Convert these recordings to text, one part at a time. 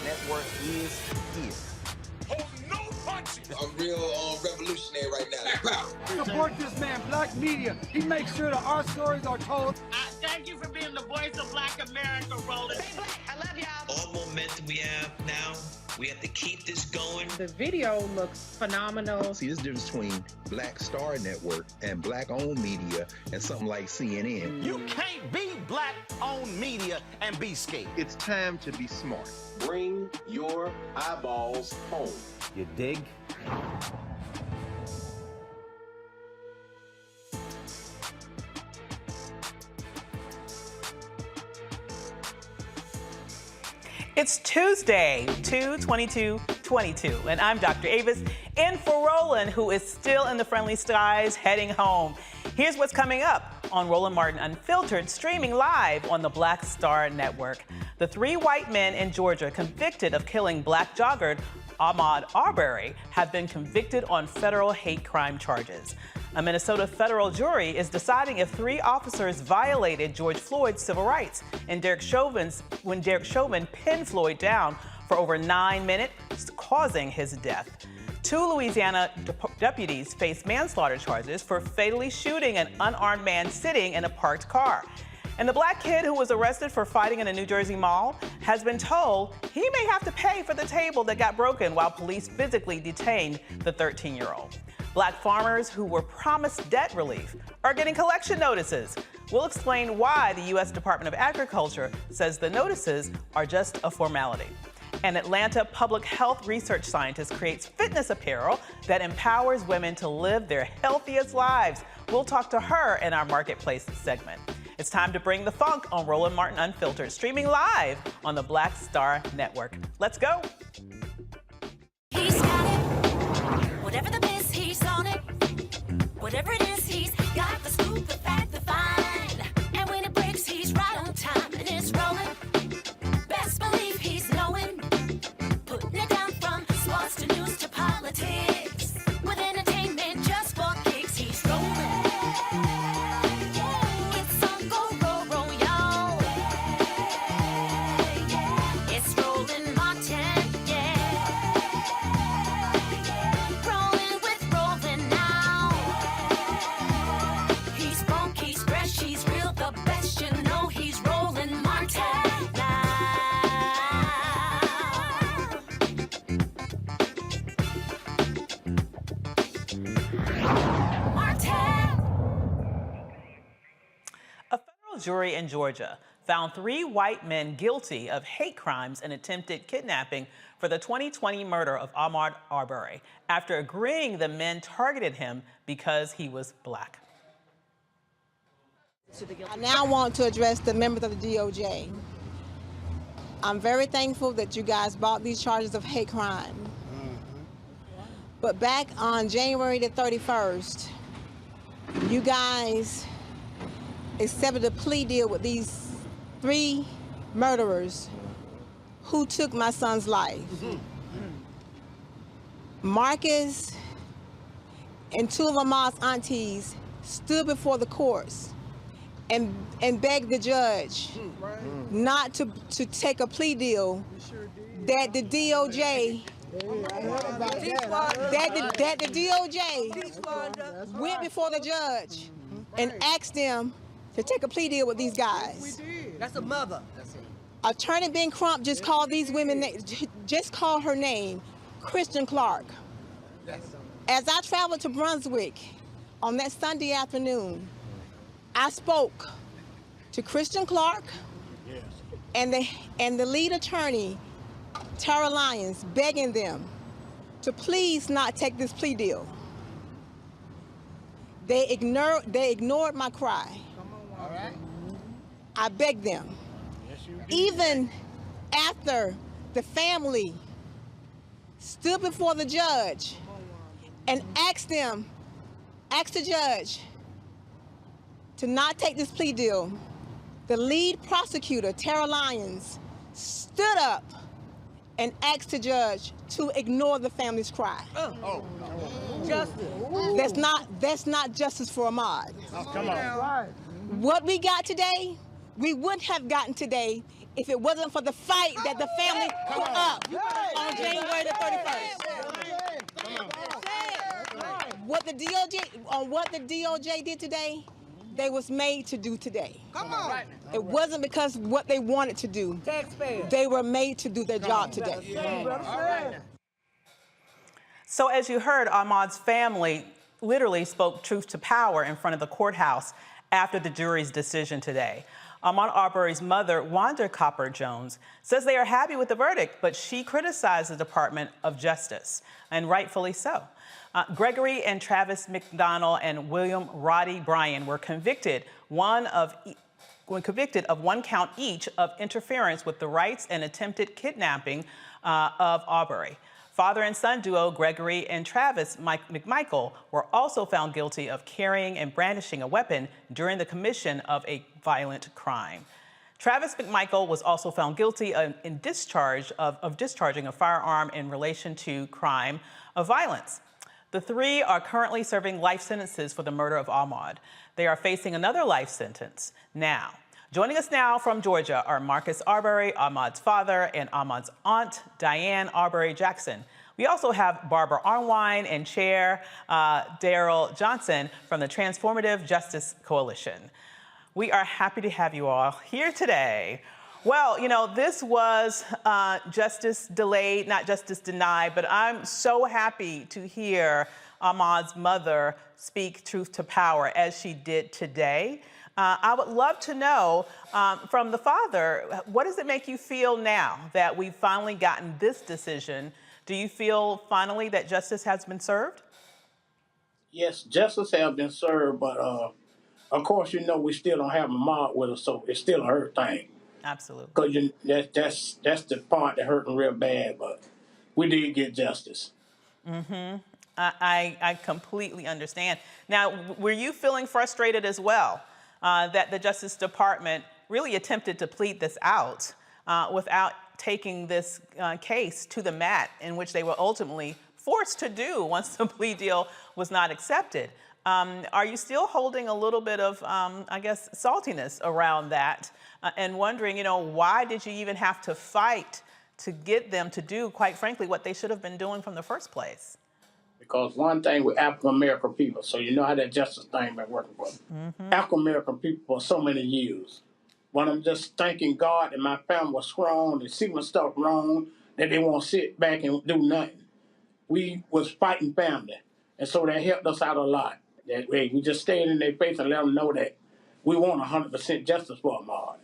Network is here. Hold no punches. I'm real revolutionary right now. Support this man, Black Media. He makes sure that our stories are told. Thank you for being the voice of Black America, Roland. Stay black. I love y'all. All momentum we have now, we have to keep this going. The video looks phenomenal. See, this difference between Black Star Network and Black-owned media and something like CNN. You can't be Black-owned media and be scared. It's time to be smart. Bring your eyeballs home. You dig? It's Tuesday, 2/22/22, and I'm Dr. Avis in for Roland, who is still in the friendly skies heading home. Here's what's coming up on Roland Martin Unfiltered, streaming live on the Black Star Network. The 3 white men in Georgia convicted of killing Black jogger Ahmaud Arbery have been convicted on federal hate crime charges. A Minnesota federal jury is deciding if 3 officers violated George Floyd's civil rights when Derek Chauvin pinned Floyd down for over 9 minutes, causing his death. 2 Louisiana deputies face manslaughter charges for fatally shooting an unarmed man sitting in a parked car. And the Black kid who was arrested for fighting in a New Jersey mall has been told he may have to pay for the table that got broken while police physically detained the 13-year-old. Black farmers who were promised debt relief are getting collection notices. We'll explain why the U.S. Department of Agriculture says the notices are just a formality. An Atlanta public health research scientist creates fitness apparel that empowers women to live their healthiest lives. We'll talk to her in our Marketplace segment. It's time to bring the funk on Roland Martin Unfiltered, streaming live on the Black Star Network. Let's go. He's got it. Whatever the miss, he's on it. Whatever it is, he's got the scoop, the fact, the find. And when it breaks, he's right on time and it's rolling. Best believe he's knowing. jury in Georgia found 3 white men guilty of hate crimes and attempted kidnapping for the 2020 murder of Ahmaud Arbery after agreeing the men targeted him because he was black. I now want to address the members of the DOJ. I'm very thankful that you guys brought these charges of hate crime. But back on January the 31st, you guys accepted a plea deal with these 3 murderers who took my son's life. Marcus and 2 of Ahmaud's aunties stood before the courts and begged the judge not to take a plea deal that the DOJ went before the judge and asked them to take a plea deal with these guys. That's a mother. Attorney Ben Crump just called these women, just called her name, Christian Clark. As I traveled to Brunswick on that Sunday afternoon, I spoke to Christian Clark and the lead attorney, Tara Lyons, begging them to please not take this plea deal. They ignored my cry. I begged them. Even after the family stood before the judge and asked the judge to not take this plea deal, the lead prosecutor, Tara Lyons, stood up and asked the judge to ignore the family's cry. Justice. That's not justice for Ahmaud. Come on. What we got today, we wouldn't have gotten today if it wasn't for the fight that the family put up on January the 31st. What the DOJ did today, they was made to do today. Come on. It wasn't because what they wanted to do. Taxpayers. They were made to do their job today. So as you heard, Ahmaud's family literally spoke truth to power in front of the courthouse after the jury's decision today. Ahmaud Arbery's mother, Wanda Copper Jones, says they are happy with the verdict, but she criticized the Department of Justice, and rightfully so. Gregory and Travis McDonald and William Roddy Bryan were convicted of one count each of interference with the rights and attempted kidnapping of Arbery. Father and son duo Gregory and Travis McMichael were also found guilty of carrying and brandishing a weapon during the commission of a violent crime. Travis McMichael was also found guilty of discharging a firearm in relation to crime of violence. The 3 are currently serving life sentences for the murder of Ahmaud. They are facing another life sentence now. Joining us now from Georgia are Marcus Arbery, Ahmaud's father, and Ahmaud's aunt, Diane Arbery Jackson. We also have Barbara Arnwine and Chair Daryl Johnson from the Transformative Justice Coalition. We are happy to have you all here today. Well, you know, this was justice delayed, not justice denied, but I'm so happy to hear Ahmaud's mother speak truth to power as she did today. I would love to know from the father, what does it make you feel now that we've finally gotten this decision? Do you feel finally that justice has been served? Yes, justice has been served, but of course, you know, we still don't have Ahmaud with us, so it's still a hurt thing. Absolutely. Because that's the part that hurting real bad, but we did get justice. Mm-hmm. I completely understand. Now, were you feeling frustrated as well? That the Justice Department really attempted to plead this out without taking this case to the mat, in which they were ultimately forced to do once the plea deal was not accepted. Are you still holding a little bit of, I guess, saltiness around that and wondering, you know, why did you even have to fight to get them to do, quite frankly, what they should have been doing from the first place? Because one thing with African-American people, so you know how that justice thing been working for them. African-American people for so many years. When I'm just thanking God that my family was strong, they see my stuff wrong, that they won't sit back and do nothing. We was fighting family, and so that helped us out a lot. That way, we just stayed in their face and let them know that we want 100% justice for Ahmaud.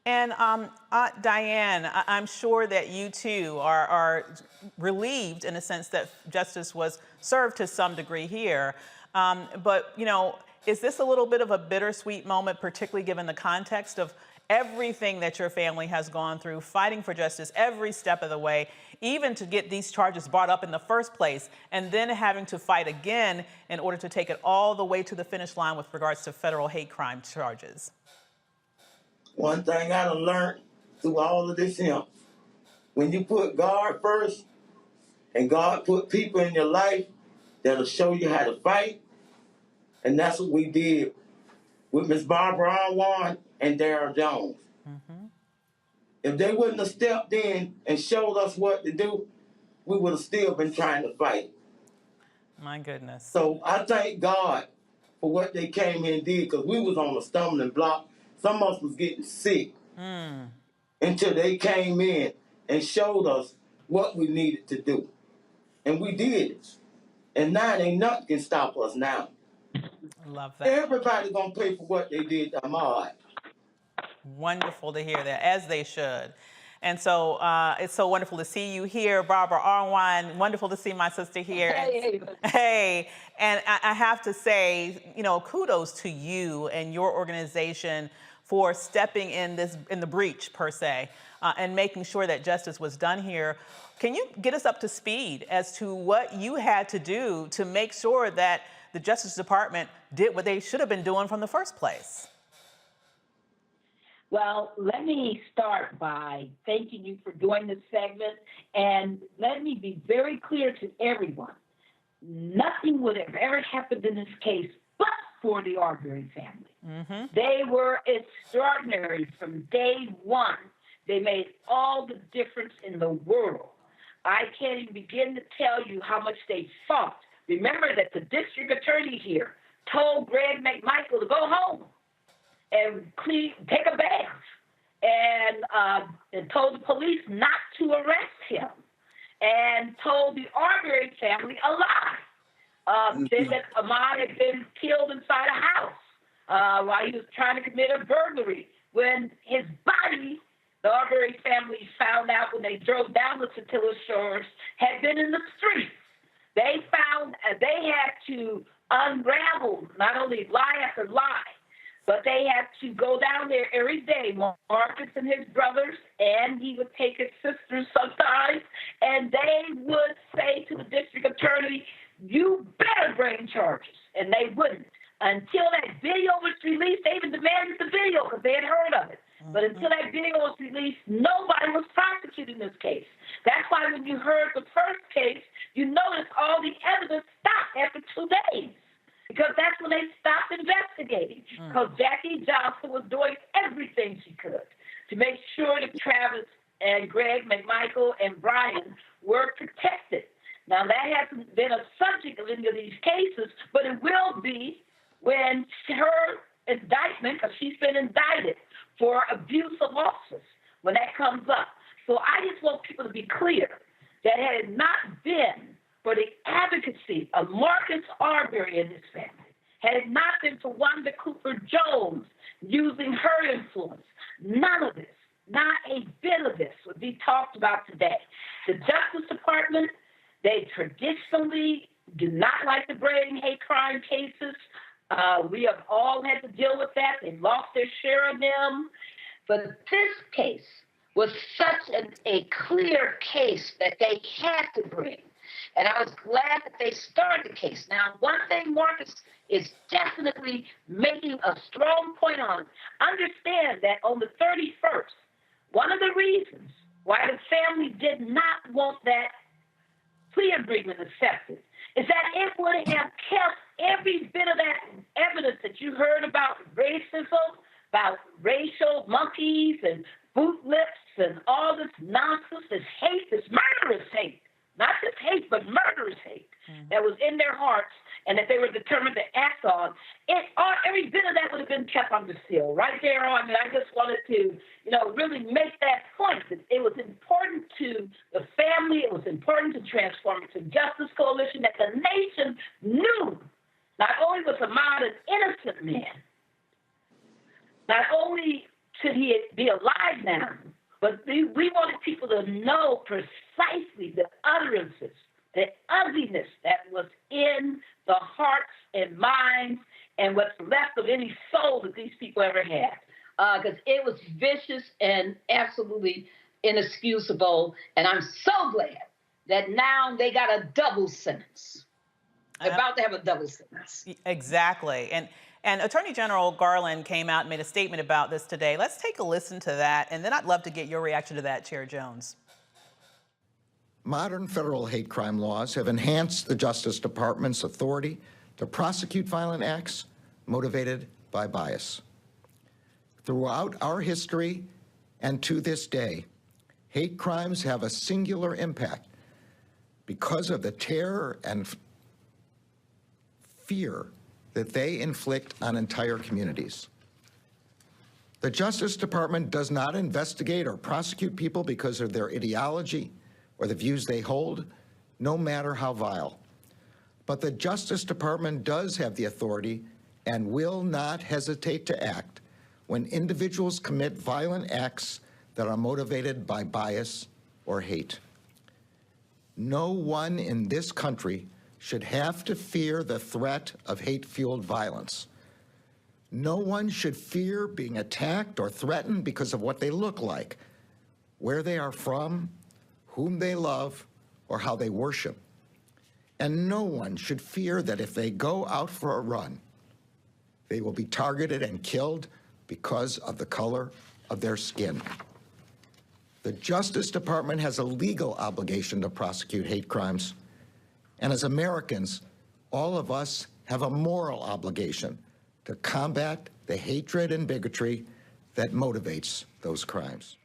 And Diane, I'm sure that you too are relieved in a sense that justice was served to some degree here. But, you know, is this a little bit of a bittersweet moment, particularly given the context of everything that your family has gone through, fighting for justice every step of the way, even to get these charges brought up in the first place, and then having to fight again in order to take it all the way to the finish line with regards to federal hate crime charges? One thing I done learned through all of this here, when you put God first and God put people in your life that'll show you how to fight, and that's what we did with Miss Barbara Arwan and Darryl Jones. If they wouldn't have stepped in and showed us what to do, we would have still been trying to fight. My goodness. So I thank God for what they came in and did, because we was on a stumbling block. Some of us was getting sick until they came in and showed us what we needed to do. And we did it. And now ain't nothing can stop us now. Love that. Everybody gonna pay for what they did to Ahmaud. Wonderful to hear that, as they should. And so it's so wonderful to see you here, Barbara Arwan. Wonderful to see my sister here. Hey, and I have to say, you know, kudos to you and your organization for stepping in the breach, per se, and making sure that justice was done here. Can you get us up to speed as to what you had to do to make sure that the Justice Department did what they should have been doing from the first place? Well, let me start by thanking you for doing this segment, and let me be very clear to everyone. Nothing would have ever happened in this case but for the Arbery family. They were extraordinary from day one. They made all the difference in the world. I can't even begin to tell you how much they fought. Remember that the district attorney here told Greg McMichael to go home and take a bath, and told the police not to arrest him, and told the Arbery family a lie. Said that Ahmaud had been killed inside a house while he was trying to commit a burglary, when his body, the Arbery family found out when they drove down the Satilla Shores, had been in the streets. They found they had to unravel not only lie after lie, but they had to go down there every day, Marcus and his brothers, and he would take his sisters sometimes, and they would say to the district attorney, you better bring charges, and they wouldn't. Until that video was released, they even demanded the video because they had heard of it. But until that video was released, nobody was prosecuting this case. That's why when you heard the first case, you noticed all the evidence stopped after 2 days, because that's when they stopped investigating, because Jackie Johnson was doing everything she could to make sure that Travis and Greg McMichael and Brian were protected. Now, that hasn't been a subject of any of these cases, but it will be when her indictment, because she's been indicted for abuse of office, when that comes up. So I just want people to be clear that had it not been for the advocacy of Marcus Arbery and his family, had it not been for Wanda Cooper Jones using her influence, none of this, not a bit of this would be talked about today. The Justice Department, they traditionally do not like to bring hate crime cases. We have all had to deal with that. They lost their share of them. But this case was such a clear case that they had to bring. And I was glad that they started the case. Now, one thing Marcus is definitely making a strong point on, understand that on the 31st, one of the reasons why the family did not want that plea agreement accepted is that it would have kept every bit of that evidence that you heard about racism, about racial monkeys and boot lips and all this nonsense, this hate, this murderous hate. Not just hate, but murderous hate that was in their hearts and that they were determined to act on. Every bit of that would have been kept under seal right there on. And I just wanted to, really make that point. That it was important to the family. It was important to Transformative Justice Coalition that the nation knew Not only was Ahmaud an innocent man, not only should he be alive now, but we wanted people to know precisely the utterances, the ugliness that was in the hearts and minds and what's left of any soul that these people ever had. Because it was vicious and absolutely inexcusable. And I'm so glad that now they got a double sentence. They're about to have a double sentence. Exactly. And Attorney General Garland came out and made a statement about this today. Let's take a listen to that, and then I'd love to get your reaction to that, Chair Jones. Modern federal hate crime laws have enhanced the Justice Department's authority to prosecute violent acts motivated by bias. Throughout our history and to this day, hate crimes have a singular impact because of the terror and fear that they inflict on entire communities. The Justice Department does not investigate or prosecute people because of their ideology or the views they hold, no matter how vile. But the Justice Department does have the authority and will not hesitate to act when individuals commit violent acts that are motivated by bias or hate. No one in this country should have to fear the threat of hate-fueled violence. No one should fear being attacked or threatened because of what they look like, where they are from, whom they love, or how they worship. And no one should fear that if they go out for a run, they will be targeted and killed because of the color of their skin. The Justice Department has a legal obligation to prosecute hate crimes. And as Americans, all of us have a moral obligation to combat the hatred and bigotry that motivates those crimes.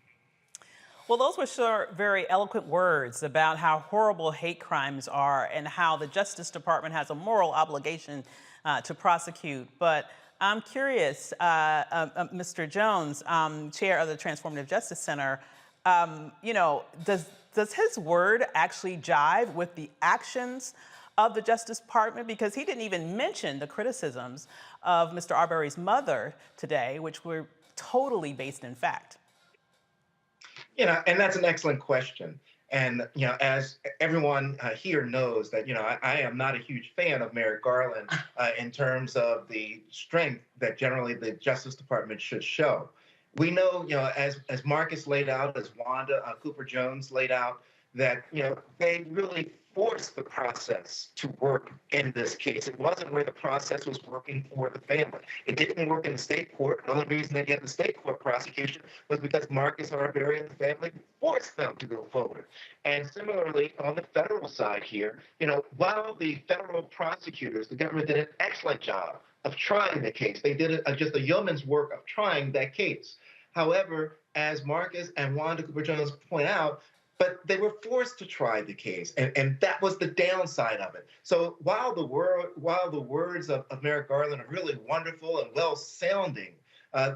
Well, those were sure very eloquent words about how horrible hate crimes are and how the Justice Department has a moral obligation to prosecute. But I'm curious, Mr. Jones, chair of the Transformative Justice Center, you know, does his word actually jive with the actions of the Justice Department? Because he didn't even mention the criticisms of Mr. Arbery's mother today, which were totally based in fact. You know, and that's an excellent question. And, you know, as everyone here knows that, you know, I am not a huge fan of Merrick Garland in terms of the strength that generally the Justice Department should show. We know, you know, as Marcus laid out, as Wanda Cooper Jones laid out, that, you know, they really forced the process to work in this case. It wasn't where the process was working for the family. It didn't work in the state court. The only reason they get the state court prosecution was because Marcus Arbery and the family forced them to go forward. And similarly, on the federal side here, you know, while the federal prosecutors, the government did an excellent job of trying the case. They did just a yeoman's work of trying that case. However, as Marcus and Wanda Cooper Jones point out, but they were forced to try the case, and that was the downside of it. So while the words of Merrick Garland are really wonderful and well-sounding,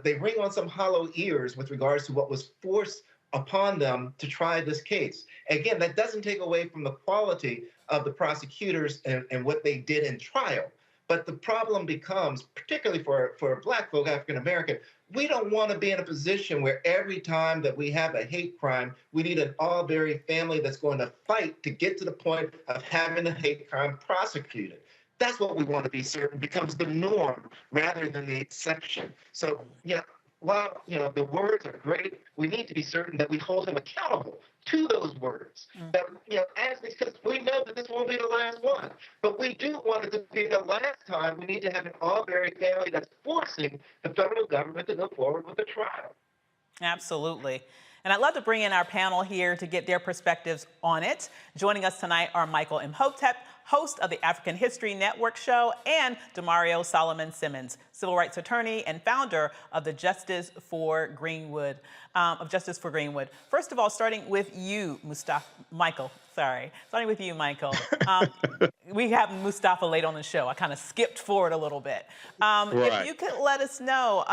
they ring on some hollow ears with regards to what was forced upon them to try this case. Again, that doesn't take away from the quality of the prosecutors and what they did in trial. But the problem becomes, particularly for Black folk, African American, we don't want to be in a position where every time that we have a hate crime, we need an Arbery family that's going to fight to get to the point of having a hate crime prosecuted. That's what we want to be certain becomes the norm rather than the exception. So, you know, while, you know, the words are great, we need to be certain that we hold him accountable to those words. That, you know, because we know that this won't be the last one, but we do want it to be the last time. We need to have an Arbery family that's forcing the federal government to go forward with the trial. Absolutely. And I'd love to bring in our panel here to get their perspectives on it. Joining us tonight are Michael Imhotep, host of the African History Network show, and Demario Solomon Simmons, civil rights attorney and founder of the Justice for Greenwood. First of all, starting with you, Michael. Starting with you, Michael. We have Mustafa late on the show. I kind of skipped forward a little bit. If you could let us know,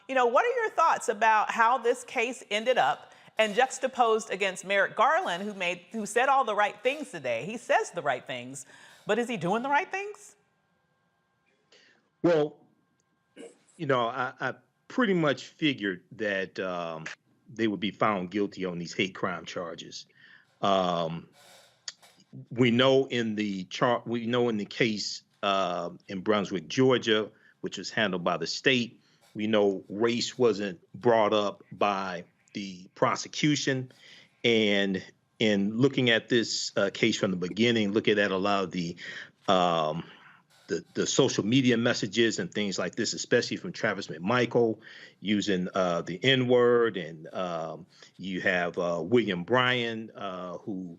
you know, what are your thoughts about how this case ended up and juxtaposed against Merrick Garland, who said all the right things today? He says the right things, but is he doing the right things? Well, I pretty much figured that they would be found guilty on these hate crime charges. We know in the case in Brunswick, Georgia, which was handled by the state, we know race wasn't brought up by the prosecution. And in looking at this case from the beginning, looking at a lot of the social media messages and things like this, especially from Travis McMichael using the N-word, and you have William Bryan who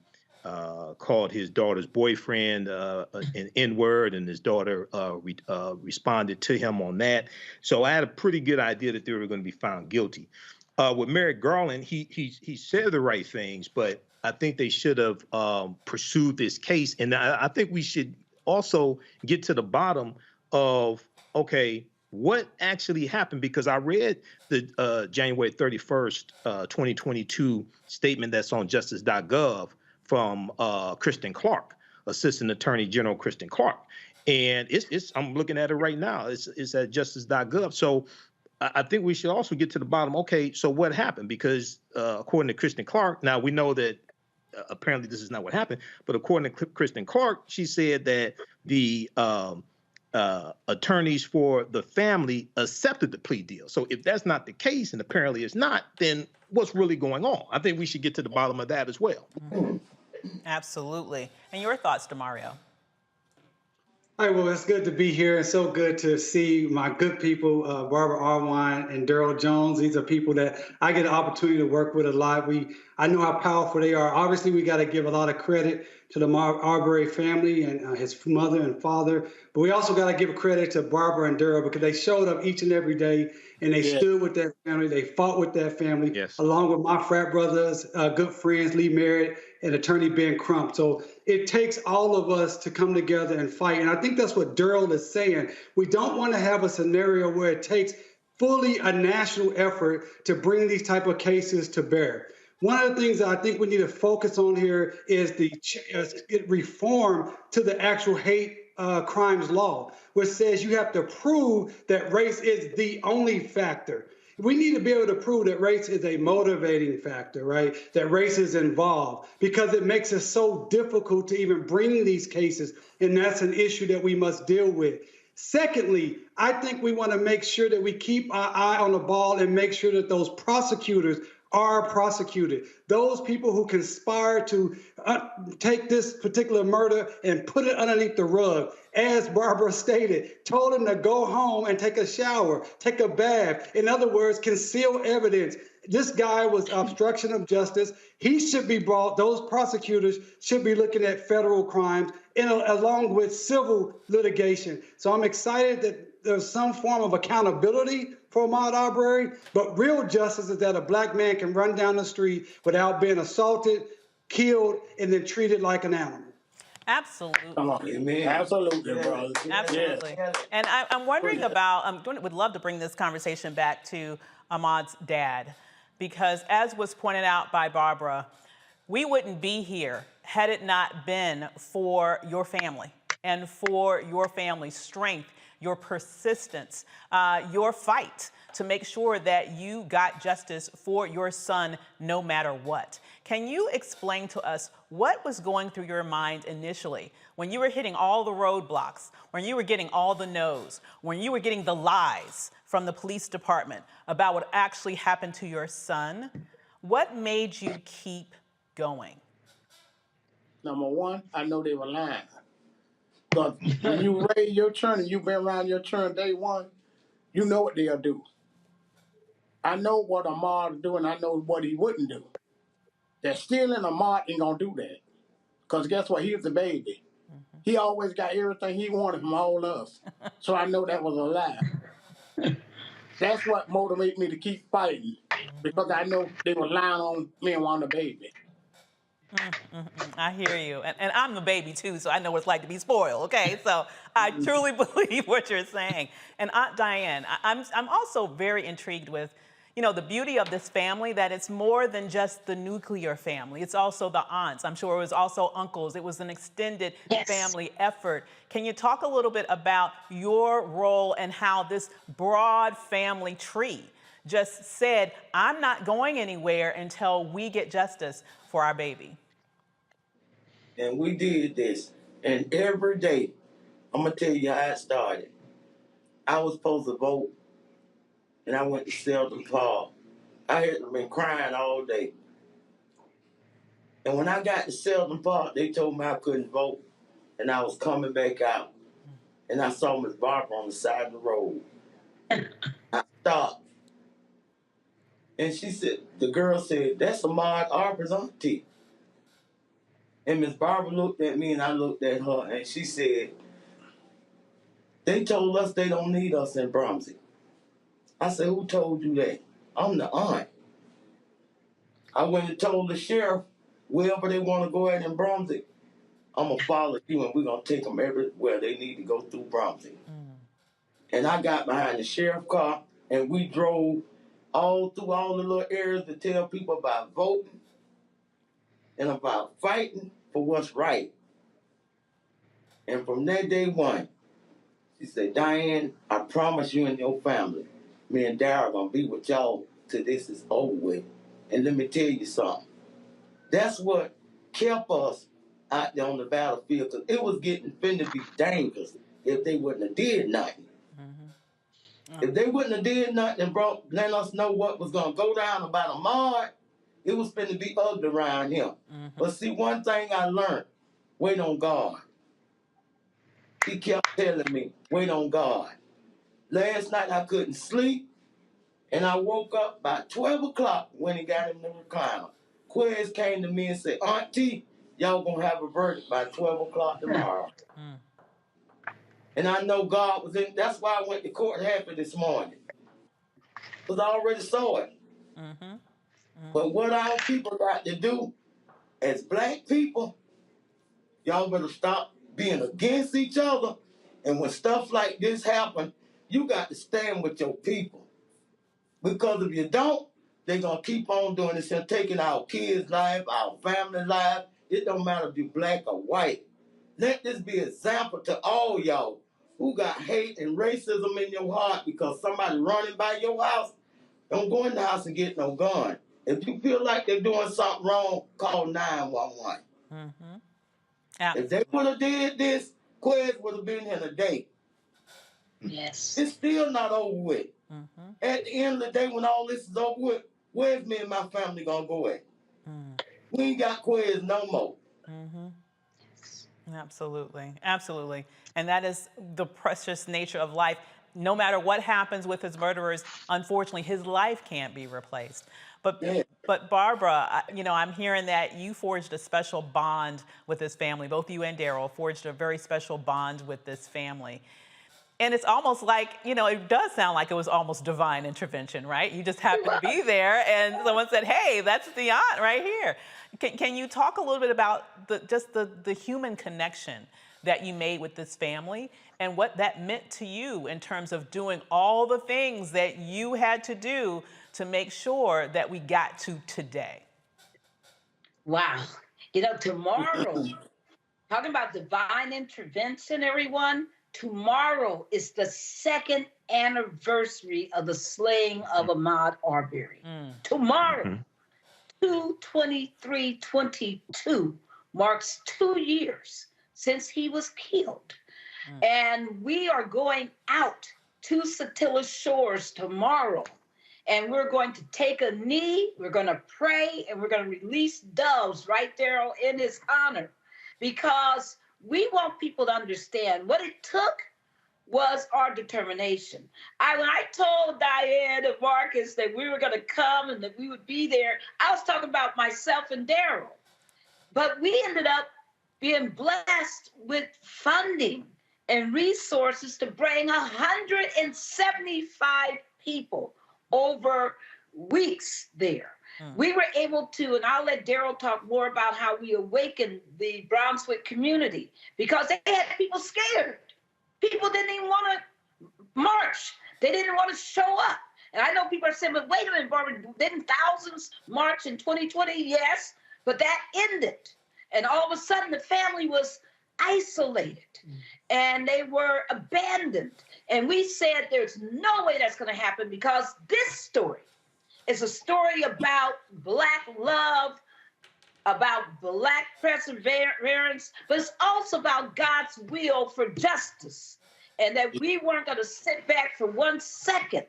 called his daughter's boyfriend an N-word, and his daughter responded to him on that. So I had a pretty good idea that they were going to be found guilty. With Merrick Garland, he said the right things, but I think they should have pursued this case. And I think we should also get to the bottom of, okay, what actually happened? Because I read the January 31st, 2022 statement that's on justice.gov from Kristen Clark, Assistant Attorney General Kristen Clark. And I'm looking at it right now. It's at justice.gov. So I think we should also get to the bottom. Okay, so what happened? Because according to Kristen Clark, now we know that apparently this is not what happened, but according to Kristen Clark, she said that the attorneys for the family accepted the plea deal. So if that's not the case, and apparently it's not, then what's really going on? I think we should get to the bottom of that as well. Absolutely. And your thoughts, DeMario? All right, well, it's good to be here. It's so good to see my good people, Barbara Arwine and Daryl Jones. These are people that I get an opportunity to work with a lot. I know how powerful they are. Obviously, we got to give a lot of credit to the Arbery family and his mother and father. But we also got to give credit to Barbara and Daryl, because they showed up each and every day, and they stood with that family. They fought with that family, along with my frat brothers, good friends, Lee Merritt and attorney Ben Crump. So it takes all of us to come together and fight. And I think that's what Daryl is saying. We don't want to have a scenario where it takes fully a national effort to bring these type of cases to bear. One of the things that I think we need to focus on here is the reform to the actual hate crimes law, which says you have to prove that race is the only factor. We need to be able to prove that race is a motivating factor, right? That race is involved, because it makes it so difficult to even bring these cases. And that's an issue that we must deal with. Secondly, I think we want to make sure that we keep our eye on the ball and make sure that those prosecutors are prosecuted. Those people who conspire to take this particular murder and put it underneath the rug, as Barbara stated, told him to go home and take a shower, take a bath. In other words, conceal evidence. This guy was obstruction of justice. He should be brought, those prosecutors should be looking at federal crimes along with civil litigation. So I'm excited that there's some form of accountability for Ahmaud Arbery, but real justice is that a black man can run down the street without being assaulted, killed, and then treated like an animal. Absolutely. Come on. Amen. Absolutely, brother. Absolutely. Yeah. And I'm wondering about, would love to bring this conversation back to Ahmaud's dad, because as was pointed out by Barbara, we wouldn't be here had it not been for your family and for your family's strength, your persistence, your fight to make sure that you got justice for your son no matter what. Can you explain to us what was going through your mind initially when you were hitting all the roadblocks, when you were getting all the no's, when you were getting the lies from the police department about what actually happened to your son? What made you keep going? Number one, I know they were lying. Because when you raise your children and you've been around your children day one, you know what they'll do. I know what Ahmaud is doing. I know what he wouldn't do. That stealing Ahmaud ain't going to do that. Because guess what? He was the baby. He always got everything he wanted from all of us. So I know that was a lie. That's what motivated me to keep fighting. Because I know they were lying on me and wanting a baby. I hear you. And I'm the baby too, so I know what it's like to be spoiled, okay? So I truly believe what you're saying. And Aunt Diane, I'm also very intrigued with, you know, the beauty of this family, that it's more than just the nuclear family. It's also the aunts. I'm sure it was also uncles. It was an extended family effort. Can you talk a little bit about your role and how this broad family tree just said, I'm not going anywhere until we get justice for our baby? And we did this. And every day, I'm going to tell you how it started. I was supposed to vote, and I went to Selden Park. I had been crying all day. And when I got to Selden Park, they told me I couldn't vote, and I was coming back out. And I saw Miss Barbara on the side of the road. I stopped. And she said, the girl said, that's Ahmaud Arbery's auntie. And Miss Barbara looked at me, and I looked at her, and she said, they told us they don't need us in Brunswick. I said, who told you that? I'm the aunt. I went and told the sheriff, wherever they want to go at in Brunswick, I'm going to follow you, and we're going to take them everywhere they need to go through Brunswick. And I got behind the sheriff car, and we drove all through all the little areas to tell people about voting and about fighting for what's right. And from that day one, she said, Diane, I promise you and your family, me and Dara are going to be with y'all till this is over with. And let me tell you something. That's what kept us out there on the battlefield, because it was getting finna be dangerous if they wouldn't have did nothing. If they wouldn't have did nothing and let us know what was going to go down about Ahmaud, it was finna be ugly around him. But see, one thing I learned, wait on God. He kept telling me, wait on God. Last night I couldn't sleep, and I woke up by 12 o'clock when he got in the recliner. Quez came to me and said, Auntie, y'all gonna have a verdict by 12 o'clock tomorrow. And I know God was in, that's why I went to court happy this morning. Because I already saw it. But what our people got to do, as black people, y'all better stop being against each other. And when stuff like this happen, you got to stand with your people. Because if you don't, they're going to keep on doing this and taking our kids' life, our family life. It don't matter if you're black or white. Let this be an example to all y'all who got hate and racism in your heart because somebody running by your house. Don't go in the house and get no gun. If you feel like they're doing something wrong, call 911. If they would have did this, Quez would have been here today. Yes. It's still not over with. At the end of the day, when all this is over with, where's me and my family gonna go at? We ain't got Quez no more. Absolutely, absolutely. And that is the precious nature of life. No matter what happens with his murderers, unfortunately, his life can't be replaced. But Barbara, you know, I'm hearing that you forged a special bond with this family. Both you and Daryl forged a very special bond with this family. And it's almost like, you know, it does sound like it was almost divine intervention, right? You just happened to be there and someone said, hey, that's the aunt right here. Can you talk a little bit about the human connection that you made with this family and what that meant to you in terms of doing all the things that you had to do to make sure that we got to today? Wow. You know, tomorrow, talking about divine intervention, everyone, tomorrow is the 2nd anniversary of the slaying of Ahmaud Arbery. Tomorrow, 2/23/22 marks 2 years since he was killed. And we are going out to Satilla Shores tomorrow. And we're going to take a knee, we're going to pray, and we're going to release doves right there in his honor. Because we want people to understand what it took was our determination. When I told Diane and Marcus that we were going to come and that we would be there, I was talking about myself and Daryl. But we ended up being blessed with funding and resources to bring 175 people over weeks there. We were able to, and I'll let Daryl talk more about how we awakened the Brunswick community because they had people scared. People didn't even want to march. They didn't want to show up. And I know people are saying, but wait a minute, Barbara, didn't thousands march in 2020? Yes, but that ended. And all of a sudden, the family was isolated and they were abandoned. And we said there's no way that's going to happen because this story is a story about Black love, about Black perseverance, but it's also about God's will for justice. And that we weren't going to sit back for 1 second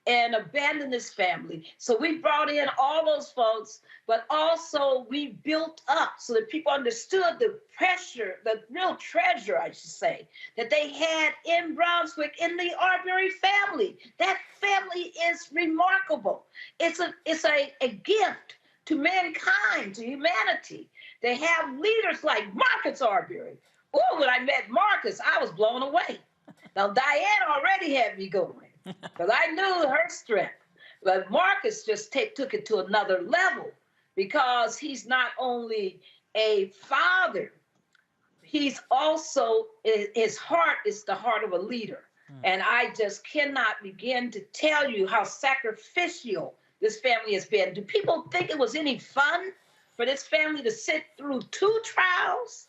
and abandon this family. So we brought in all those folks, but also we built up so that people understood the pressure, the real treasure, I should say, that they had in Brunswick in the Arbery family. That family is remarkable. It's a gift to mankind, to humanity. They have leaders like Marcus Arbery. Oh, when I met Marcus, I was blown away. Now, Diane already had me going because I knew her strength. But Marcus just took it to another level because he's not only a father, he's also, his heart is the heart of a leader. And I just cannot begin to tell you how sacrificial this family has been. Do people think it was any fun for this family to sit through 2 trials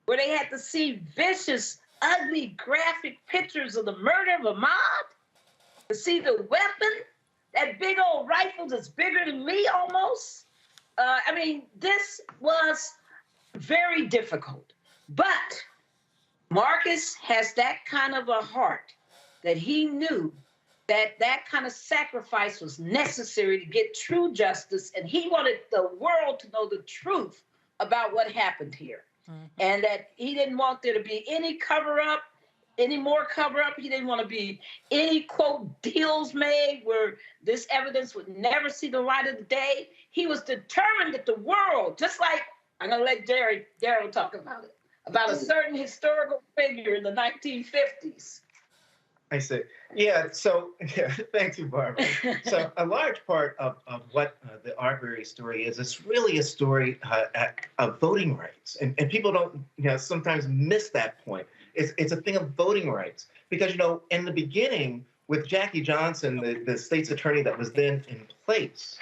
where they had to see vicious, ugly, graphic pictures of the murder of Ahmaud? To see the weapon, that big old rifle that's bigger than me almost? I mean, this was very difficult. But Marcus has that kind of a heart that he knew that kind of sacrifice was necessary to get true justice, and he wanted the world to know the truth about what happened here. And that he didn't want there to be any cover-up, any more cover-up. He didn't want to be any, quote, deals made where this evidence would never see the light of the day. He was determined that the world, just like, I'm going to let Daryl talk about it, about a certain historical figure in the 1950s. I see. Yeah, so, thank you, Barbara. So a large part of what the Arbery story is, it's really a story of voting rights. And people don't, sometimes miss that point. It's a thing of voting rights. Because, in the beginning, with Jackie Johnson, the state's attorney that was then in place,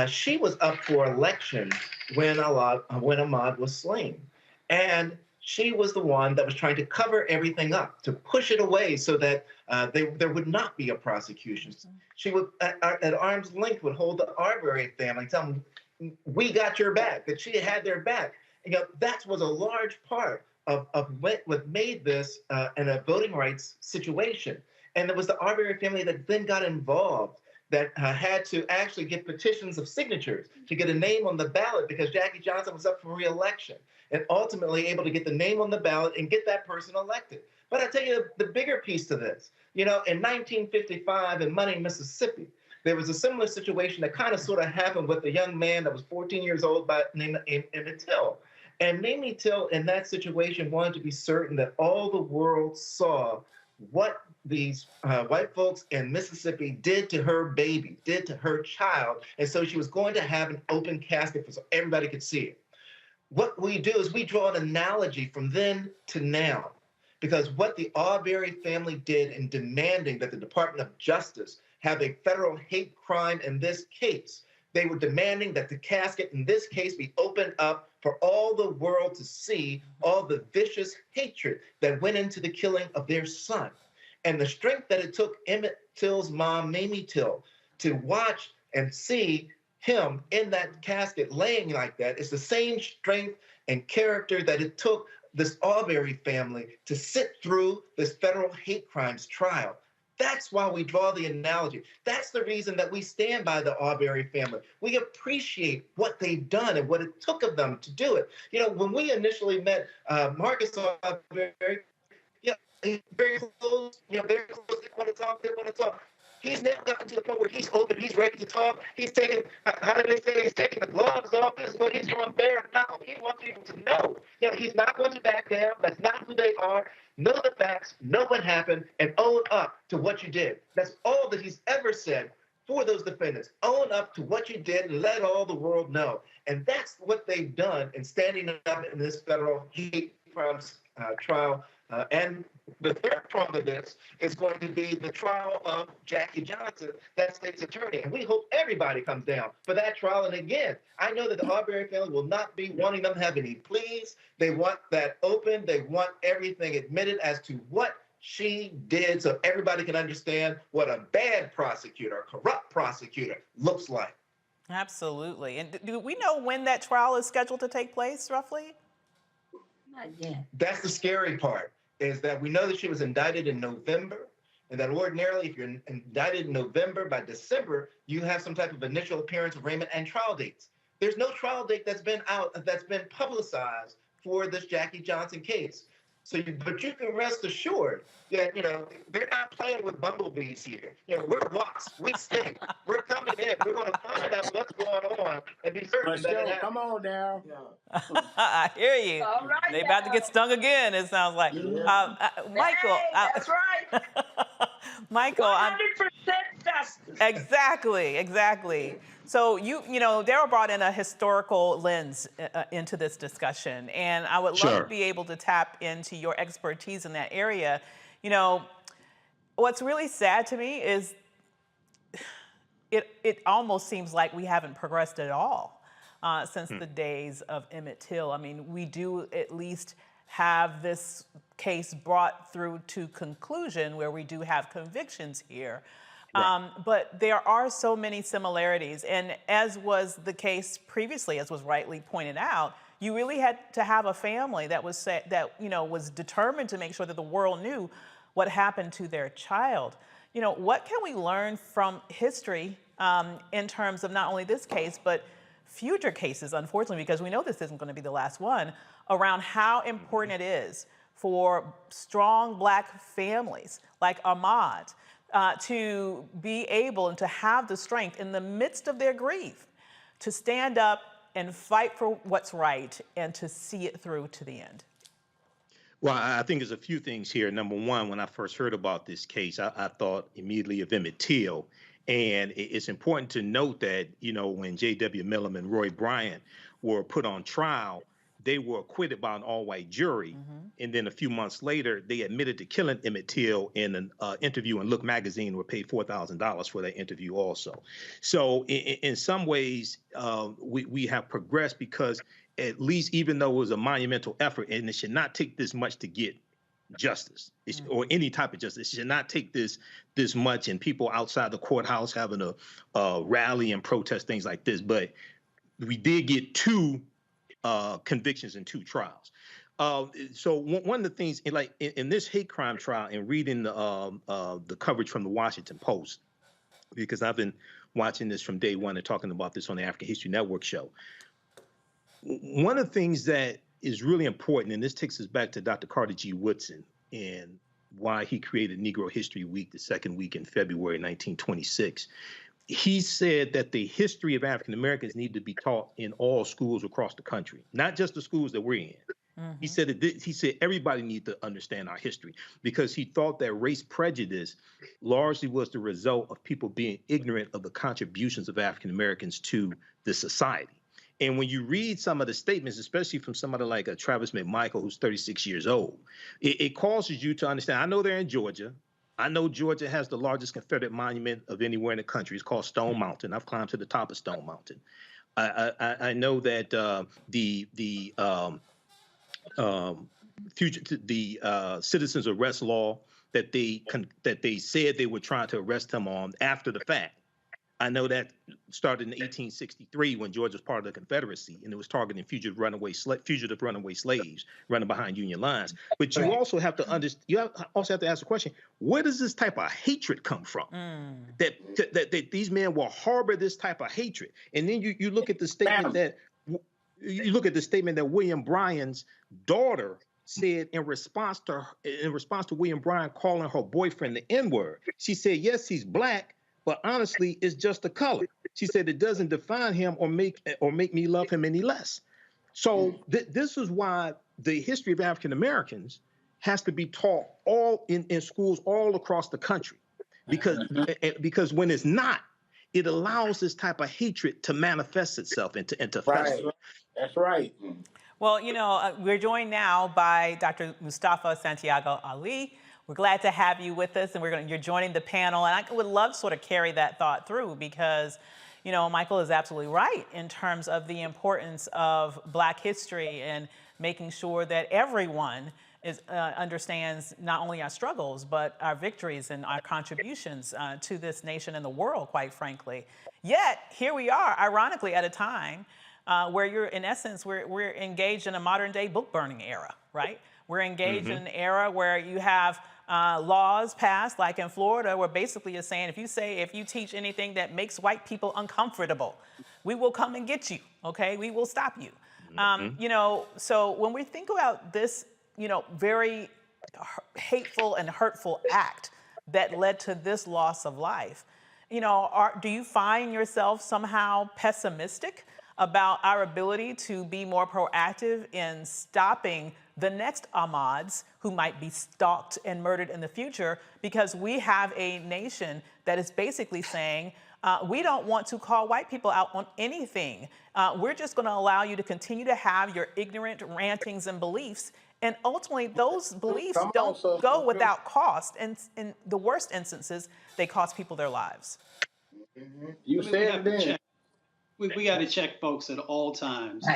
she was up for election when Ahmaud was slain. And she was the one that was trying to cover everything up, to push it away so that there would not be a prosecution. She would, at arm's length, would hold the Arbery family, tell them, we got your back, that she had their back. That was a large part of what made this a voting rights situation. And it was the Arbery family that then got involved, that had to actually get petitions of signatures to get a name on the ballot because Jackie Johnson was up for re-election, and ultimately able to get the name on the ballot and get that person elected. But I tell you the bigger piece to this, in 1955 in Money, Mississippi, there was a similar situation that kind of sort of happened with a young man that was 14 years old named Emmett Till. And Mamie Till in that situation wanted to be certain that all the world saw what these white folks in Mississippi did to her baby, did to her child. And so she was going to have an open casket so everybody could see it. What we do is we draw an analogy from then to now, because what the Arbery family did in demanding that the Department of Justice have a federal hate crime in this case, they were demanding that the casket in this case be opened up for all the world to see all the vicious hatred that went into the killing of their son. And the strength that it took Emmett Till's mom, Mamie Till, to watch and see him in that casket laying like that is the same strength and character that it took this Arbery family to sit through this federal hate crimes trial. That's why we draw the analogy. That's the reason that we stand by the Arbery family. We appreciate what they've done and what it took of them to do it. When we initially met Marcus Arbery, he's very close, they want to talk. He's never gotten to the point where he's open, he's ready to talk. He's taking, how do they say, he's taking the gloves off. This is what he's going bare now. He wants people to know. He's not going to back down. That's not who they are. Know the facts, know what happened, and own up to what you did. That's all that he's ever said for those defendants. Own up to what you did and let all the world know. And that's what they've done in standing up in this federal hate crimes trial And the third prong of this is going to be the trial of Jackie Johnson, that state's attorney. And we hope everybody comes down for that trial. And again, I know that the Arbery family will not be wanting them to have any pleas. They want that open. They want everything admitted as to what she did so everybody can understand what a bad prosecutor, a corrupt prosecutor looks like. Absolutely. And do we know when that trial is scheduled to take place, roughly? Not yet. That's the scary part, is that we know that she was indicted in November, and that ordinarily, if you're indicted in November, by December, you have some type of initial appearance, arraignment, and trial dates. There's no trial date that's been publicized for this Jackie Johnson case. But you can rest assured that, they're not playing with bumblebees here. We're wasps. We sting. We're coming in. We're going to find out what's going on and be certain that it happens. Come on now. I hear you. All right, they about to get stung again, it sounds like. Michael. Hey, that's right. Michael. 100% justice. Exactly. So Daryl brought in a historical lens into this discussion, and I would love to be able to tap into your expertise in that area. What's really sad to me is it almost seems like we haven't progressed at all since the days of Emmett Till. I mean, we do at least have this case brought through to conclusion where we do have convictions here. Right. But there are so many similarities. And as was the case previously, as was rightly pointed out, you really had to have a family that was was determined to make sure that the world knew what happened to their child. What can we learn from history in terms of not only this case, but future cases, unfortunately, because we know this isn't going to be the last one, around how important it is for strong Black families like Ahmaud to be able and to have the strength in the midst of their grief to stand up and fight for what's right and to see it through to the end? Well, I think there's a few things here. Number one, when I first heard about this case, I thought immediately of Emmett Till. And it's important to note that, when J.W. Millam and Roy Bryant were put on trial, they were acquitted by an all-white jury. And then a few months later, they admitted to killing Emmett Till in an interview in Look magazine, were paid $4,000 for that interview also. So in some ways, we have progressed because at least, even though it was a monumental effort, and it should not take this much to get justice, or any type of justice. It should not take this much, and people outside the courthouse having a rally and protest, things like this. But we did get two convictions in two trials. So one of the things, in this hate crime trial, and reading the coverage from the Washington Post, because I've been watching this from day one and talking about this on the African History Network show. One of the things that is really important, and this takes us back to Dr. Carter G. Woodson and why he created Negro History Week, the second week in February 1926. He said that the history of African Americans need to be taught in all schools across the country, not just the schools that we're in. He said everybody needs to understand our history, because he thought that race prejudice largely was the result of people being ignorant of the contributions of African Americans to the society. And when you read some of the statements, especially from somebody like Travis McMichael, who's 36 years old, it causes you to understand. I know they're in Georgia. I know Georgia has the largest Confederate monument of anywhere in the country. It's called Stone Mountain. I've climbed to the top of Stone Mountain. I know that the citizens arrest law that they said they were trying to arrest him on after the fact. I know that started in 1863 when Georgia was part of the Confederacy, and it was targeting fugitive runaway slaves running behind Union lines. But you also have to understand. You also have to ask the question: where does this type of hatred come from? That these men will harbor this type of hatred, and then you look at the statement that William Bryan's daughter said in response to William Bryan calling her boyfriend the N-word. She said, "Yes, he's Black, but honestly, it's just a color." She said it doesn't define him or make me love him any less. So this is why the history of African Americans has to be taught all in schools all across the country, because when it's not, it allows this type of hatred to manifest itself and to fester. Right. That's right. Well, we're joined now by Dr. Mustafa Santiago Ali. We're glad to have you with us, and you're joining the panel. And I would love to sort of carry that thought through because, Michael is absolutely right in terms of the importance of Black history and making sure that everyone understands not only our struggles, but our victories and our contributions to this nation and the world, quite frankly. Yet, here we are, ironically, at a time where in essence, we're engaged in a modern day book burning era, right? We're engaged in an era where you have laws passed, like in Florida, where basically you're saying, if you teach anything that makes white people uncomfortable, we will come and get you, okay? We will stop you. So when we think about this, very hateful and hurtful act that led to this loss of life, do you find yourself somehow pessimistic about our ability to be more proactive in stopping the next Ahmauds who might be stalked and murdered in the future, because we have a nation that is basically saying, we don't want to call white people out on anything. We're just going to allow you to continue to have your ignorant rantings and beliefs. And ultimately, those beliefs don't go without cost. And in the worst instances, they cost people their lives. You said it then. We got to check folks at all times.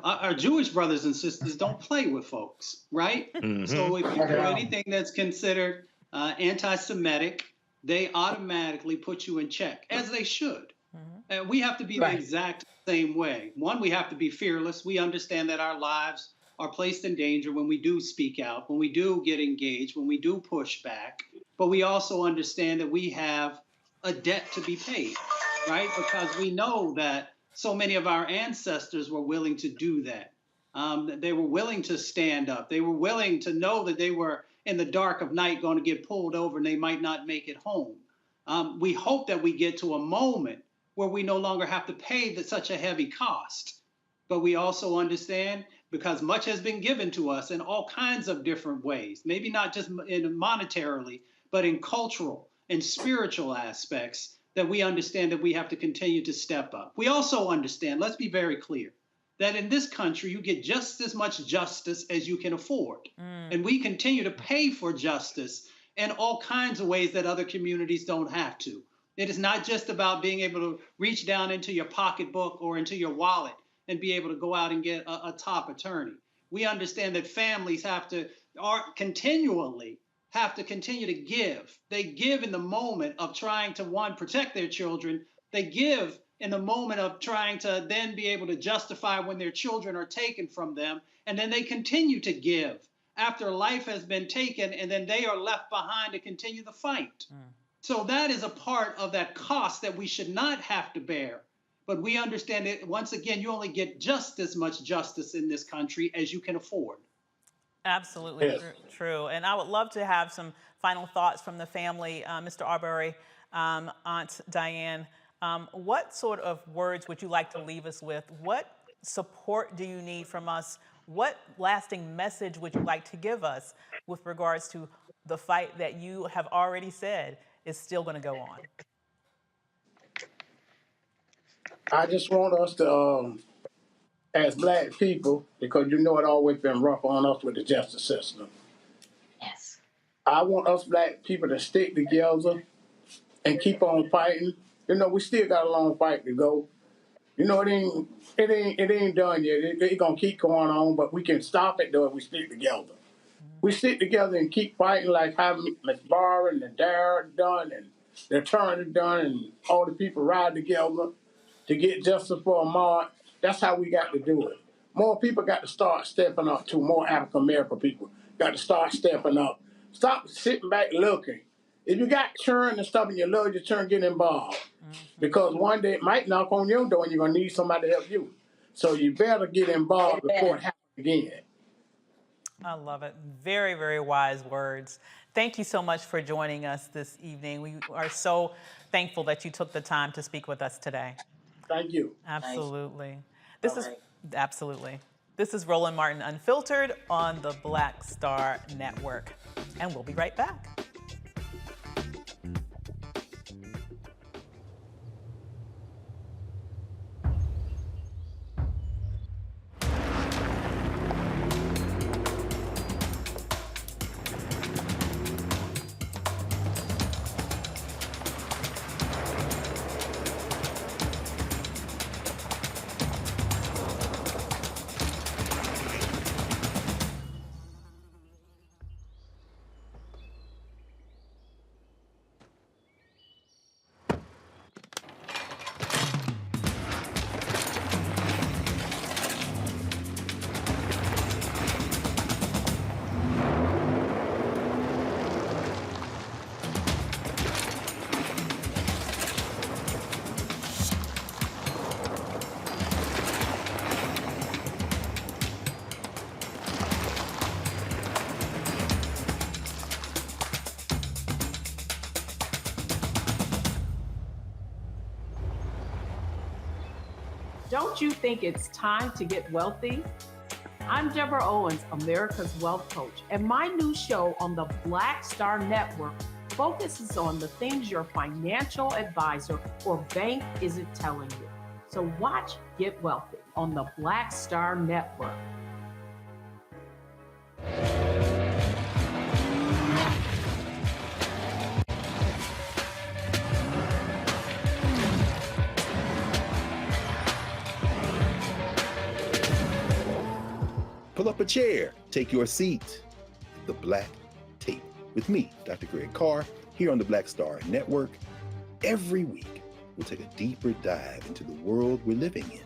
Our Jewish brothers and sisters don't play with folks, right? So if you do anything that's considered anti-Semitic, they automatically put you in check, as they should. And we have to be the exact same way. One, we have to be fearless. We understand that our lives are placed in danger when we do speak out, when we do get engaged, when we do push back. But we also understand that we have a debt to be paid, right? Because we know that so many of our ancestors were willing to do that. They were willing to stand up. They were willing to know that they were in the dark of night going to get pulled over and they might not make it home. We hope that we get to a moment where we no longer have to pay such a heavy cost. But we also understand, because much has been given to us in all kinds of different ways, maybe not just monetarily, but in cultural and spiritual aspects, that we understand that we have to continue to step up. We also understand, let's be very clear, that in this country, you get just as much justice as you can afford. And we continue to pay for justice in all kinds of ways that other communities don't have to. It is not just about being able to reach down into your pocketbook or into your wallet and be able to go out and get a top attorney. We understand that families continually have to continue to give. They give in the moment of trying to, one, protect their children. They give in the moment of trying to then be able to justify when their children are taken from them. And then they continue to give after life has been taken, and then they are left behind to continue the fight. So that is a part of that cost that we should not have to bear. But we understand that, once again, you only get just as much justice in this country as you can afford. Absolutely true. And I would love to have some final thoughts from the family. Mr. Arbery, Aunt Diane, what sort of words would you like to leave us with? What support do you need from us? What lasting message would you like to give us with regards to the fight that you have already said is still going to go on? I just want us to, as Black people, because it always been rough on us with the justice system. Yes. I want us Black people to stick together and keep on fighting. We still got a long fight to go. It ain't done yet. It's gonna keep going on, but we can stop it though if we stick together. We stick together and keep fighting like how Ms. Barr and the Dare done and the attorney done and all the people ride together to get justice for Ahmaud. That's how we got to do it. More people got to start stepping up too. More African American people got to start stepping up. Stop sitting back looking. If you got churn and stuff and you love your churn, get involved. Because one day it might knock on your door and you're going to need somebody to help you. So you better get involved before it happens again. I love it. Very, very wise words. Thank you so much for joining us this evening. We are so thankful that you took the time to speak with us today. Thank you. Absolutely. Absolutely. This is Roland Martin Unfiltered on the Black Star Network. And we'll be right back. Don't you think it's time to get wealthy? I'm Deborah Owens, America's Wealth Coach, and my new show on the Black Star Network focuses on the things your financial advisor or bank isn't telling you. So watch Get Wealthy on the Black Star Network. Pull up a chair, take your seat. The Black Tape with me, Dr. Greg Carr, here on the Black Star Network. Every week, we'll take a deeper dive into the world we're living in.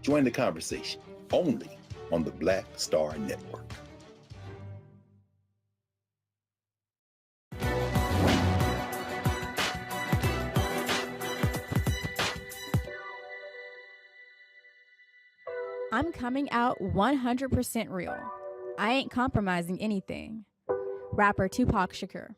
Join the conversation only on the Black Star Network. I'm coming out 100% real. I ain't compromising anything. Rapper Tupac Shakur.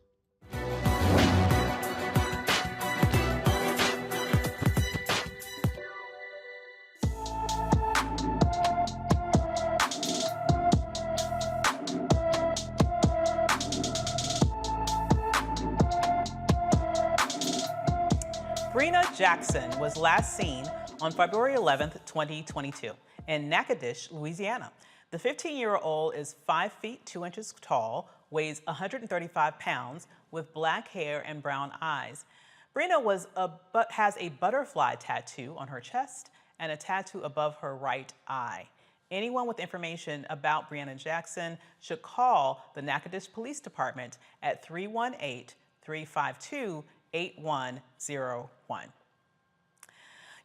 Brina Jackson was last seen on February 11th, 2022 in Natchitoches, Louisiana. The 15-year-old is 5 feet 2 inches tall, weighs 135 pounds, with black hair and brown eyes. Brina has a butterfly tattoo on her chest and a tattoo above her right eye. Anyone with information about Brina Jackson should call the Natchitoches Police Department at 318-352-8101.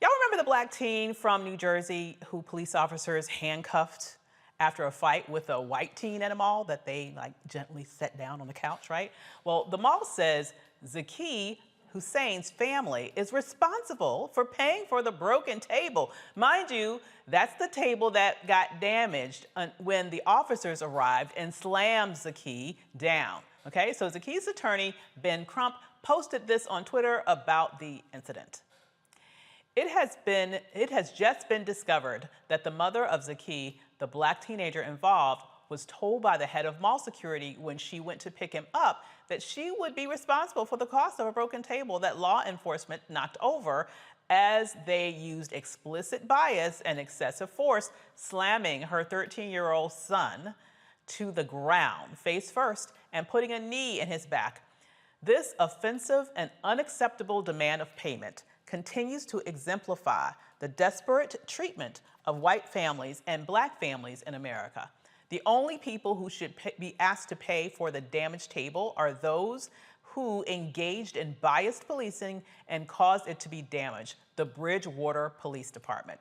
Y'all remember the black teen from New Jersey who police officers handcuffed after a fight with a white teen at a mall that they gently set down on the couch, right? Well, the mall says Zaki Hussein's family is responsible for paying for the broken table. Mind you, that's the table that got damaged when the officers arrived and slammed Zaki down. Okay, so Zaki's attorney, Ben Crump, posted this on Twitter about the incident. It has just been discovered that the mother of Zaki, the black teenager involved, was told by the head of mall security when she went to pick him up that she would be responsible for the cost of a broken table that law enforcement knocked over as they used explicit bias and excessive force, slamming her 13-year-old son to the ground, face first, and putting a knee in his back. This offensive and unacceptable demand of payment continues to exemplify the desperate treatment of white families and black families in America. The only people who should be asked to pay for the damaged table are those who engaged in biased policing and caused it to be damaged, the Bridgewater Police Department.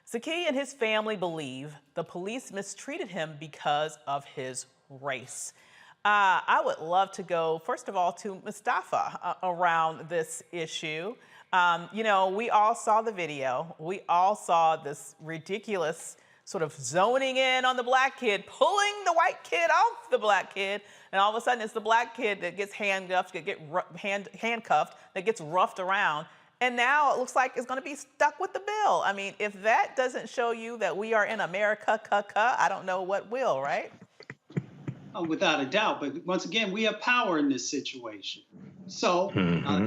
Zaki and his family believe the police mistreated him because of his race. I would love to go, first of all, to Mustafa around this issue. You know, we all saw the video. We all saw this ridiculous sort of zoning in on the black kid, pulling the white kid off the black kid, and all of a sudden it's the black kid that gets handcuffed, that gets roughed around, and now it looks like it's going to be stuck with the bill. I mean, if that doesn't show you that we are in America, I don't know what will, right? Oh, without a doubt. But once again, we have power in this situation. So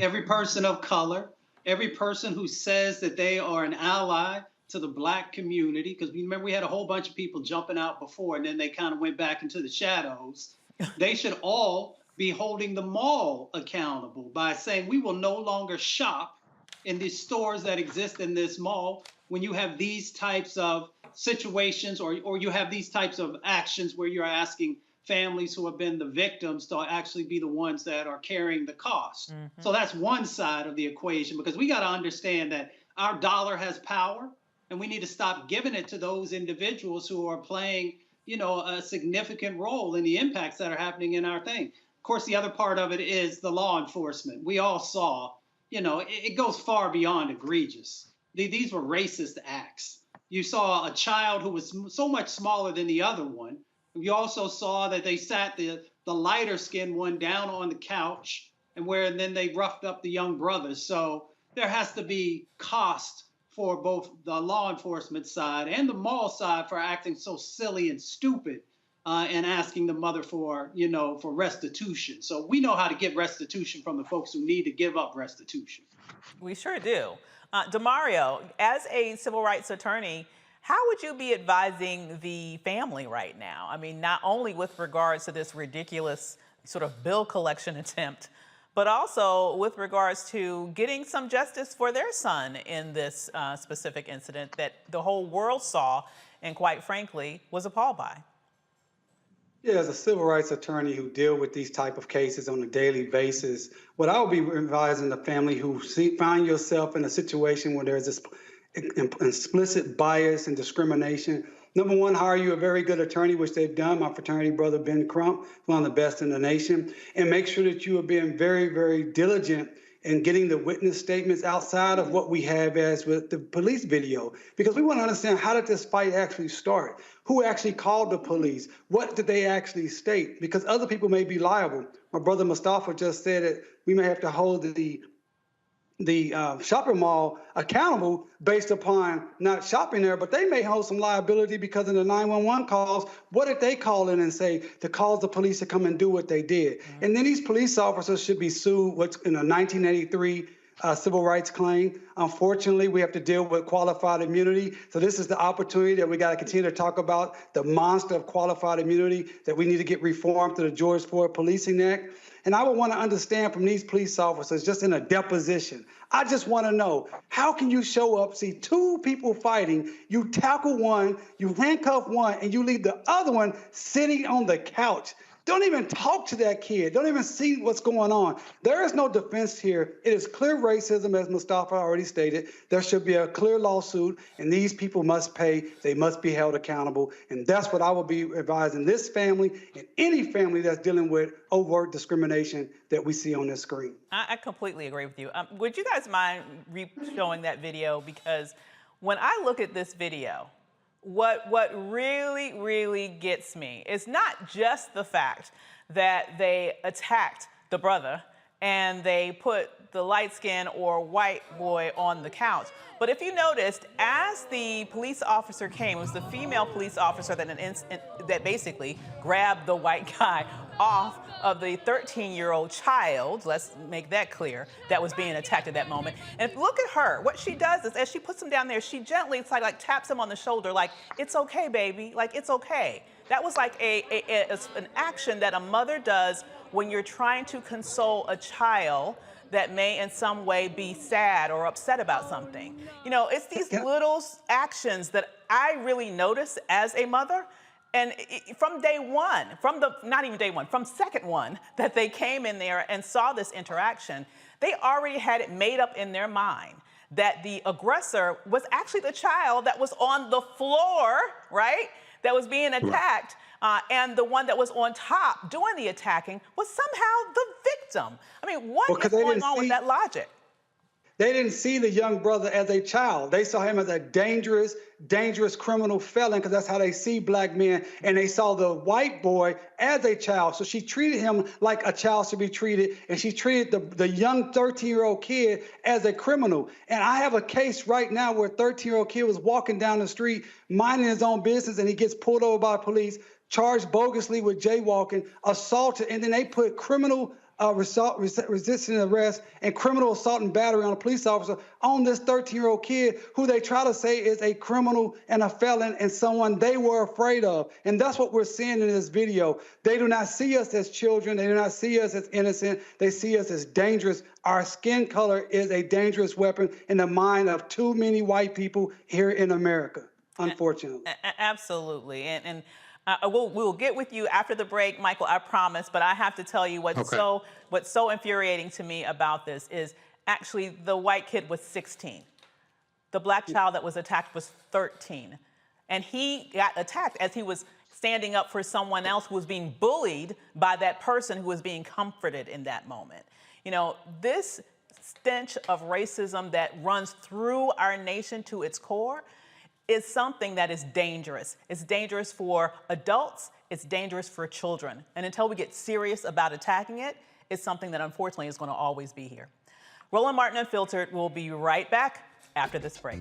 every person of color, every person who says that they are an ally to the black community, because remember we had a whole bunch of people jumping out before and then they kind of went back into the shadows. They should all be holding the mall accountable by saying we will no longer shop in the stores that exist in this mall when you have these types of situations or you have these types of actions where you're asking families who have been the victims to actually be the ones that are carrying the cost. So that's one side of the equation, because we got to understand that our dollar has power and we need to stop giving it to those individuals who are playing, you know, a significant role in the impacts that are happening in our thing. Of course, the other part of it is the law enforcement. We all saw, you know, it goes far beyond egregious. These were racist acts. You saw a child who was so much smaller than the other one. You also saw that they sat the lighter skinned one down on the couch and then they roughed up the young brothers. So there has to be cost for both the law enforcement side and the mall side for acting so silly and stupid and asking the mother for, for restitution. So we know how to get restitution from the folks who need to give up restitution. We sure do. Demario, as a civil rights attorney, how would you be advising the family right now? I mean, not only with regards to this ridiculous sort of bill collection attempt, but also with regards to getting some justice for their son in this specific incident that the whole world saw and, quite frankly, was appalled by. Yeah, as a civil rights attorney who deal with these type of cases on a daily basis, what I would be advising the family who find yourself in a situation where there's this explicit bias and discrimination. Number one, hire you a very good attorney, which they've done. My fraternity brother, Ben Crump, one of the best in the nation. And make sure that you are being very, very diligent in getting the witness statements outside of what we have as with the police video. Because we want to understand, how did this fight actually start? Who actually called the police? What did they actually state? Because other people may be liable. My brother Mustafa just said that we may have to hold the shopping mall accountable based upon not shopping there, but they may hold some liability because in the 911 calls, what did they call in and say to cause the police to come and do what they did? Mm-hmm. And then these police officers should be sued what's in a 1983 civil rights claim. Unfortunately, we have to deal with qualified immunity. So this is the opportunity that we got to continue to talk about the monster of qualified immunity that we need to get reformed through the George Floyd Policing Act. And I would want to understand from these police officers, just in a deposition, I just want to know, how can you show up, see two people fighting, you tackle one, you handcuff one, and you leave the other one sitting on the couch? Don't even talk to that kid. Don't even see what's going on. There is no defense here. It is clear racism, as Mustafa already stated. There should be a clear lawsuit, and these people must pay. They must be held accountable. And that's what I will be advising this family and any family that's dealing with overt discrimination that we see on this screen. I completely agree with you. Would you guys mind showing that video? Because when I look at this video, what really, really gets me is not just the fact that they attacked the brother and they put the light-skinned or white boy on the couch. But if you noticed, as the police officer came, it was the female police officer that basically grabbed the white guy off of the 13-year-old child, let's make that clear, that was being attacked at that moment. And look at her. What she does is, as she puts him down there, she gently, it's like taps him on the shoulder, like, it's okay, baby, like, it's okay. That was like an action that a mother does when you're trying to console a child that may in some way be sad or upset about something. You know, it's these little actions that I really notice as a mother. And from day one, not even day one, from second one that they came in there and saw this interaction, they already had it made up in their mind that the aggressor was actually the child that was on the floor, right, that was being attacked. Right. And the one that was on top doing the attacking was somehow the victim. I mean, what is going on with that logic? They didn't see the young brother as a child. They saw him as a dangerous criminal felon, because that's how they see black men. And they saw the white boy as a child. So she treated him like a child should be treated. And she treated the young 13-year-old kid as a criminal. And I have a case right now where a 13-year-old kid was walking down the street, minding his own business, and he gets pulled over by police, charged bogusly with jaywalking, assaulted, and then they put criminal resisting arrest and criminal assault and battery on a police officer on this 13-year-old kid who they try to say is a criminal and a felon and someone they were afraid of. And that's what we're seeing in this video. They do not see us as children. They do not see us as innocent. They see us as dangerous. Our skin color is a dangerous weapon in the mind of too many white people here in America, unfortunately. Absolutely. And we'll get with you after the break, Michael, I promise. But I have to tell you what's so infuriating to me about this is actually the white kid was 16. The black child that was attacked was 13. And he got attacked as he was standing up for someone else who was being bullied by that person who was being comforted in that moment. You know, this stench of racism that runs through our nation to its core is something that is dangerous. It's dangerous for adults, it's dangerous for children. And until we get serious about attacking it, it's something that unfortunately is going to always be here. Roland Martin Unfiltered will be right back after this break.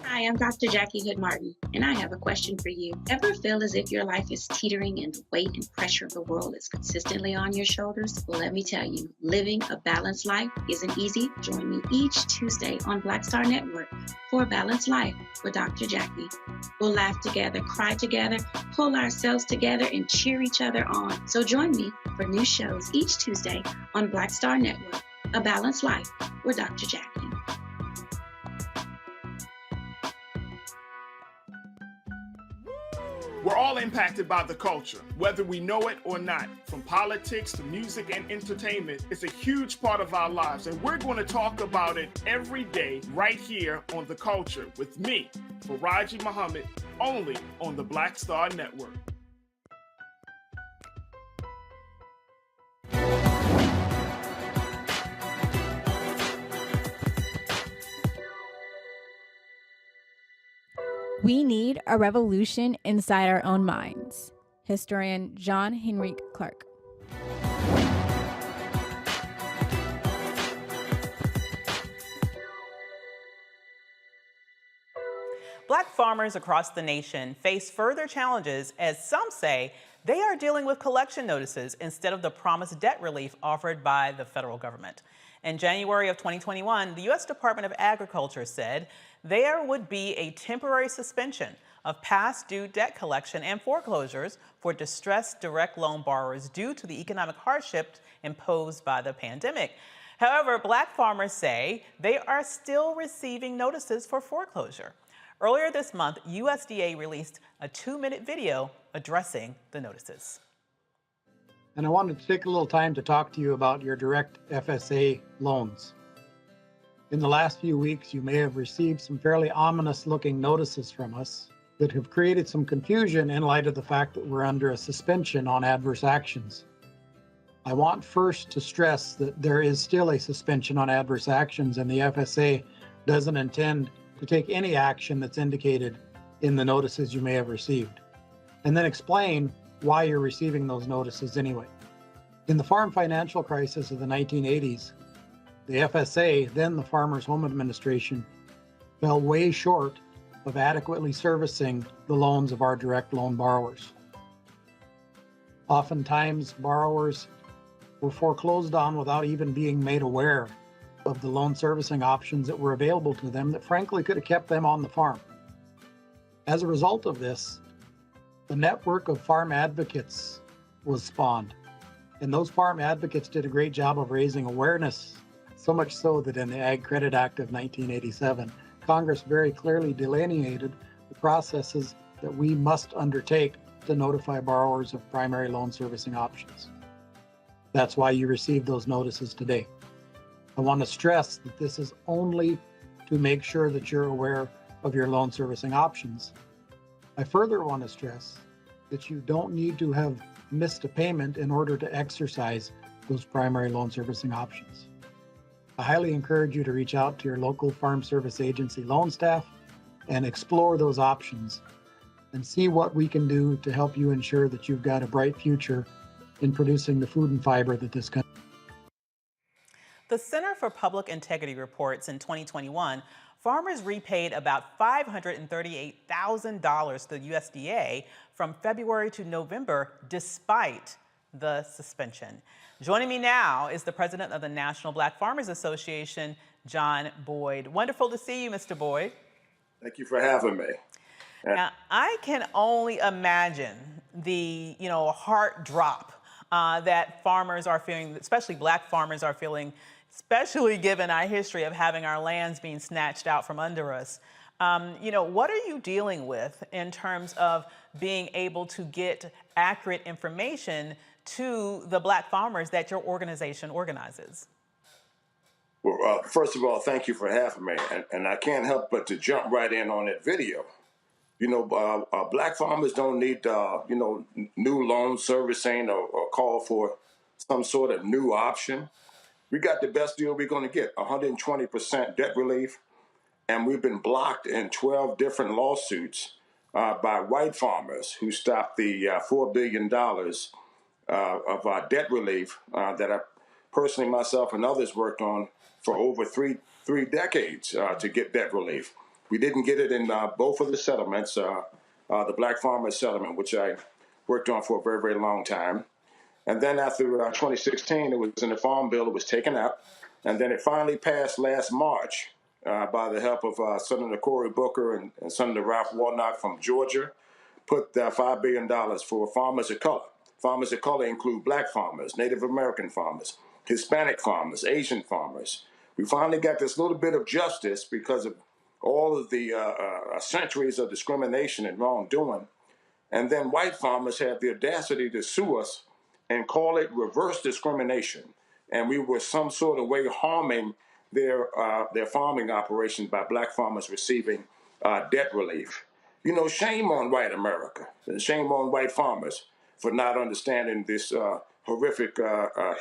Hi, I'm Dr. Jackie Hood Martin, and I have a question for you. Ever feel as if your life is teetering and the weight and pressure of the world is consistently on your shoulders? Well, let me tell you, living a balanced life isn't easy. Join me each Tuesday on Black Star Network for a Balanced Life with Dr. Jackie. We'll laugh together, cry together, pull ourselves together, and cheer each other on. So join me for new shows each Tuesday on Black Star Network, A Balanced Life with Dr. Jackie. We're all impacted by the culture, whether we know it or not. From politics to music and entertainment, it's a huge part of our lives, and we're going to talk about it every day right here on The Culture with me, Faraji Muhammad, only on the Black Star Network. We need a revolution inside our own minds. Historian John Henrik Clark. Black farmers across the nation face further challenges as some say they are dealing with collection notices instead of the promised debt relief offered by the federal government. In January of 2021, the U.S. Department of Agriculture said there would be a temporary suspension of past due debt collection and foreclosures for distressed direct loan borrowers due to the economic hardship imposed by the pandemic. However, Black farmers say they are still receiving notices for foreclosure. Earlier this month, USDA released a 2-minute video addressing the notices. And I wanted to take a little time to talk to you about your direct FSA loans. In the last few weeks, you may have received some fairly ominous-looking notices from us that have created some confusion in light of the fact that we're under a suspension on adverse actions. I want first to stress that there is still a suspension on adverse actions, and the FSA doesn't intend to take any action that's indicated in the notices you may have received, and then explain why you're receiving those notices anyway. In the farm financial crisis of the 1980s, the FSA, then the Farmers Home Administration, fell way short of adequately servicing the loans of our direct loan borrowers. Oftentimes, borrowers were foreclosed on without even being made aware of the loan servicing options that were available to them that frankly could have kept them on the farm. As a result of this, the network of farm advocates was spawned. And those farm advocates did a great job of raising awareness, so much so that in the Ag Credit Act of 1987, Congress very clearly delineated the processes that we must undertake to notify borrowers of primary loan servicing options. That's why you received those notices today. I want to stress that this is only to make sure that you're aware of your loan servicing options. I further want to stress that you don't need to have missed a payment in order to exercise those primary loan servicing options. I highly encourage you to reach out to your local Farm Service Agency loan staff and explore those options and see what we can do to help you ensure that you've got a bright future in producing the food and fiber that this country. The Center for Public Integrity reports in 2021, farmers repaid about $538,000 to the USDA from February to November, despite the suspension. Joining me now is the president of the National Black Farmers Association, John Boyd. Wonderful to see you, Mr. Boyd. Thank you for having me. Now, I can only imagine the, heart drop that farmers are feeling, especially black farmers are feeling, especially given our history of having our lands being snatched out from under us. What are you dealing with in terms of being able to get accurate information to the black farmers that your organization organizes? Well, first of all, thank you for having me. And I can't help but to jump right in on that video. Black farmers don't need, new loan servicing or call for some sort of new option. We got the best deal we're going to get, 120% debt relief. And we've been blocked in 12 different lawsuits by white farmers who stopped the $4 billion of debt relief that I personally, myself and others worked on for over three decades to get debt relief. We didn't get it in both of the settlements, the Black Farmers Settlement, which I worked on for a very, very long time. And then after 2016, it was in the Farm Bill, it was taken out. And then it finally passed last March by the help of Senator Cory Booker and Senator Ralph Warnock from Georgia, put $5 billion for farmers of color. Farmers of color include black farmers, Native American farmers, Hispanic farmers, Asian farmers. We finally got this little bit of justice because of all of the centuries of discrimination and wrongdoing. And then white farmers had the audacity to sue us and call it reverse discrimination. And we were some sort of way harming their farming operations by black farmers receiving debt relief. Shame on white America and shame on white farmers for not understanding this horrific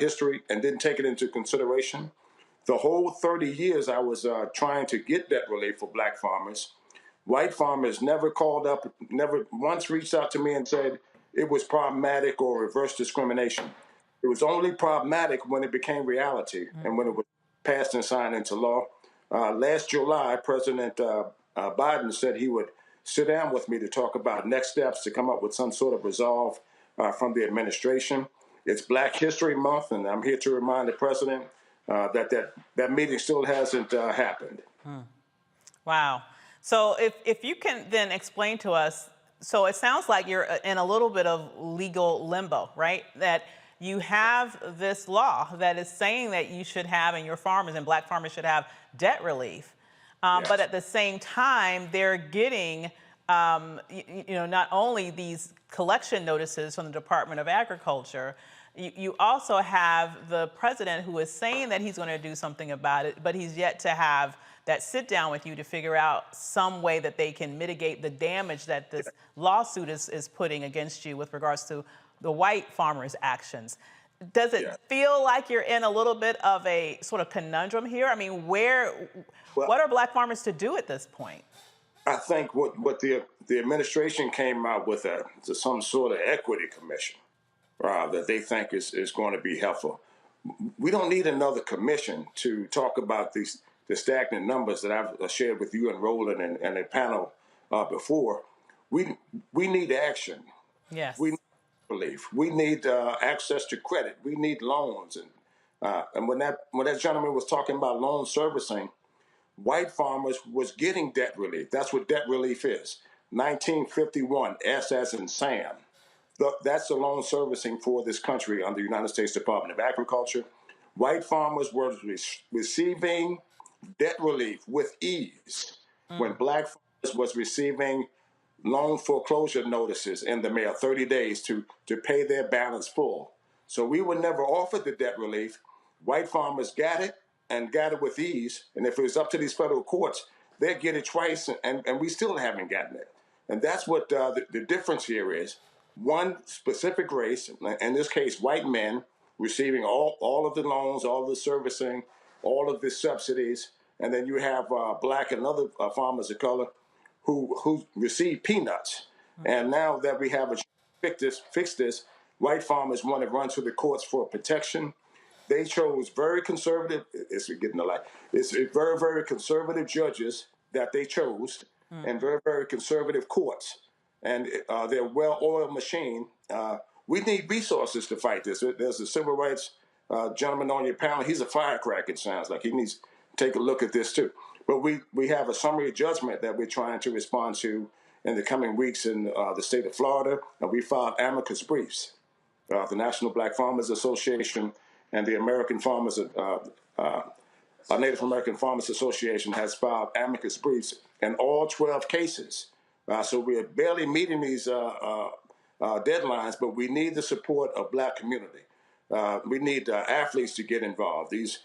history and didn't take it into consideration. The whole 30 years I was trying to get debt relief for black farmers, white farmers never called up, never once reached out to me and said it was problematic or reverse discrimination. It was only problematic when it became reality and when it was passed and signed into law. Last July, President Biden said he would sit down with me to talk about next steps to come up with some sort of resolve from the administration. It's Black History Month, and I'm here to remind the president that meeting still hasn't happened. Wow. So if you can then explain to us, so it sounds like you're in a little bit of legal limbo, right? That you have this law that is saying that you should have, and your farmers and black farmers should have debt relief. Yes. But at the same time, they're getting, not only these collection notices from the Department of Agriculture, you also have the president who is saying that he's going to do something about it, but he's yet to have that sit down with you to figure out some way that they can mitigate the damage that this lawsuit is putting against you with regards to the white farmers' actions. Does it feel like you're in a little bit of a sort of conundrum here? I mean, what are black farmers to do at this point? I think what the administration came out with some sort of equity commission that they think is going to be helpful. We don't need another commission to talk about the stagnant numbers that I've shared with you and Roland and the panel before. We need action. Yes. We need relief. We need access to credit. We need loans. And when that gentleman was talking about loan servicing, white farmers was getting debt relief. That's what debt relief is. 1951, S as in Sam. That's the loan servicing for this country under the United States Department of Agriculture. White farmers were receiving debt relief with ease when black farmers was receiving loan foreclosure notices in the mail, 30 days to pay their balance full. So we were never offered the debt relief. White farmers got it and got it with ease. And if it was up to these federal courts, they'd get it twice, and we still haven't gotten it. And that's what the difference here is. One specific race, in this case, white men, receiving all of the loans, all of the servicing, all of the subsidies, and then you have black and other farmers of color who receive peanuts. And now that we have fix this, white farmers want to run to the courts for protection. they chose very conservative. It's getting a lot. It's very, very conservative judges that they chose, and very, very conservative courts, and they're well-oiled machine. We need resources to fight this. There's a civil rights gentleman on your panel. He's a firecracker. It sounds like he needs to take a look at this too. But we have a summary judgment that we're trying to respond to in the coming weeks in the state of Florida, and we filed amicus briefs. The National Black Farmers Association and the American Farmers, Native American Farmers Association has filed amicus briefs in all 12 cases. So we're barely meeting these deadlines, but we need the support of Black community. We need athletes to get involved. These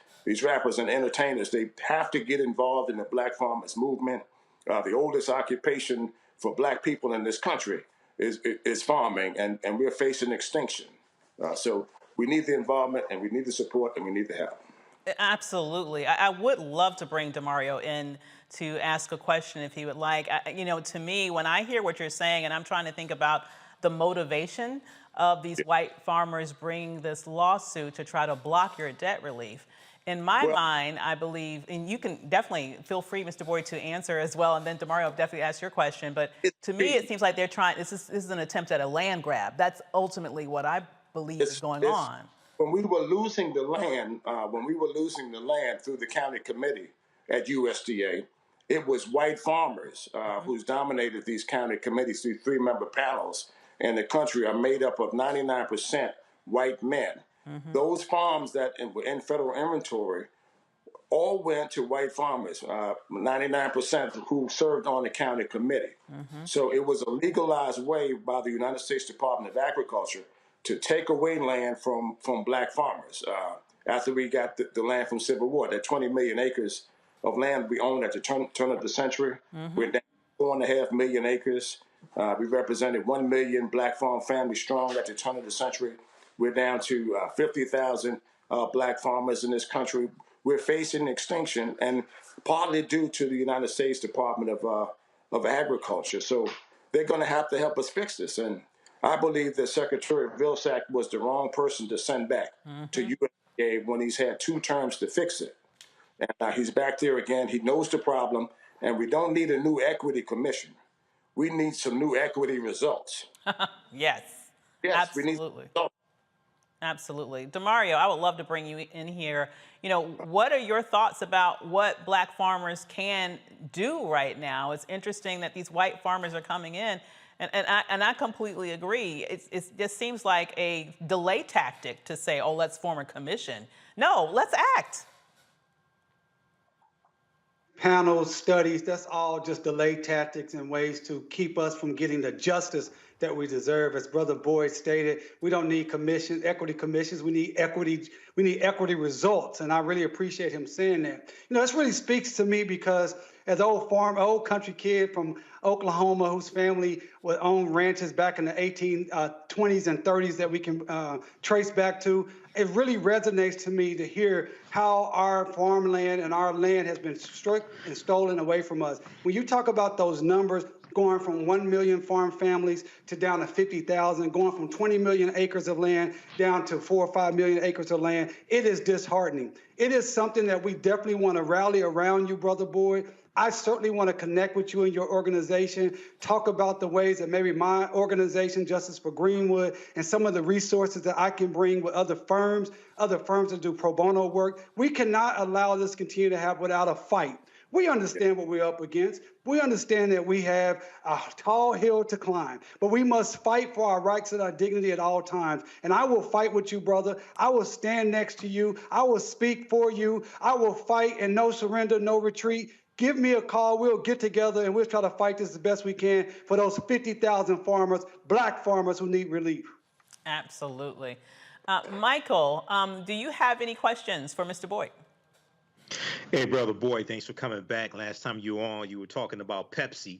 rappers and entertainers, they have to get involved in the Black Farmers movement. The oldest occupation for Black people in this country is farming, and we're facing extinction. So we need the involvement, and we need the support, and we need the help. Absolutely. I would love to bring DeMario in to ask a question if he would like. To me, when I hear what you're saying, and I'm trying to think about the motivation of these white farmers bringing this lawsuit to try to block your debt relief, in my mind, I believe, and you can definitely feel free, Mr. Boyd, to answer as well, and then DeMario definitely ask your question. But to me, it seems like they're trying. This is an attempt at a land grab. That's ultimately what I believe is going on. When we were losing the land, through the county committee at USDA, it was white farmers who's dominated these county committees. These 3-member panels in the country are made up of 99% white men. Those farms that were in federal inventory all went to white farmers, 99% who served on the county committee. So it was a legalized way by the United States Department of Agriculture to take away land from Black farmers. After we got the land from Civil War, that 20 million acres of land we owned at the turn of the century, we're down to 4.5 million acres. We represented 1 million Black farm families strong at the turn of the century. We're down to 50,000 Black farmers in this country. We're facing extinction, and partly due to the United States Department of Agriculture. So they're going to have to help us fix this. And I believe that Secretary Vilsack was the wrong person to send back to USDA when he's had 2 terms to fix it. And he's back there again. He knows the problem, and we don't need a new equity commission. We need some new equity results. Yes, absolutely. We need results. Absolutely. DeMario, I would love to bring you in here. What are your thoughts about what Black farmers can do right now? It's interesting that these white farmers are coming in, and I completely agree. It just seems like a delay tactic to say, oh, let's form a commission. No, let's act. Panels, studies, that's all just delay tactics and ways to keep us from getting the justice that we deserve. As Brother Boyd stated, we don't need equity commissions. We need equity results. And I really appreciate him saying that. This really speaks to me because as old country kid from Oklahoma whose family would own ranches back in the 1820s and 30s that we can trace back to, it really resonates to me to hear how our farmland and our land has been stripped and stolen away from us. When you talk about those numbers, going from 1 million farm families to down to 50,000, going from 20 million acres of land down to 4 or 5 million acres of land, it is disheartening. It is something that we definitely want to rally around you, Brother Boyd. I certainly want to connect with you and your organization, talk about the ways that maybe my organization, Justice for Greenwood, and some of the resources that I can bring with other firms that do pro bono work. We cannot allow this to continue to happen without a fight. We understand what we're up against. We understand that we have a tall hill to climb, but we must fight for our rights and our dignity at all times. And I will fight with you, brother. I will stand next to you. I will speak for you. I will fight, and no surrender, no retreat. Give me a call. We'll get together and we'll try to fight this the best we can for those 50,000 farmers, Black farmers who need relief. Absolutely. Michael, do you have any questions for Mr. Boyd? Hey, Brother Boyd, thanks for coming back. Last time you were on, you were talking about Pepsi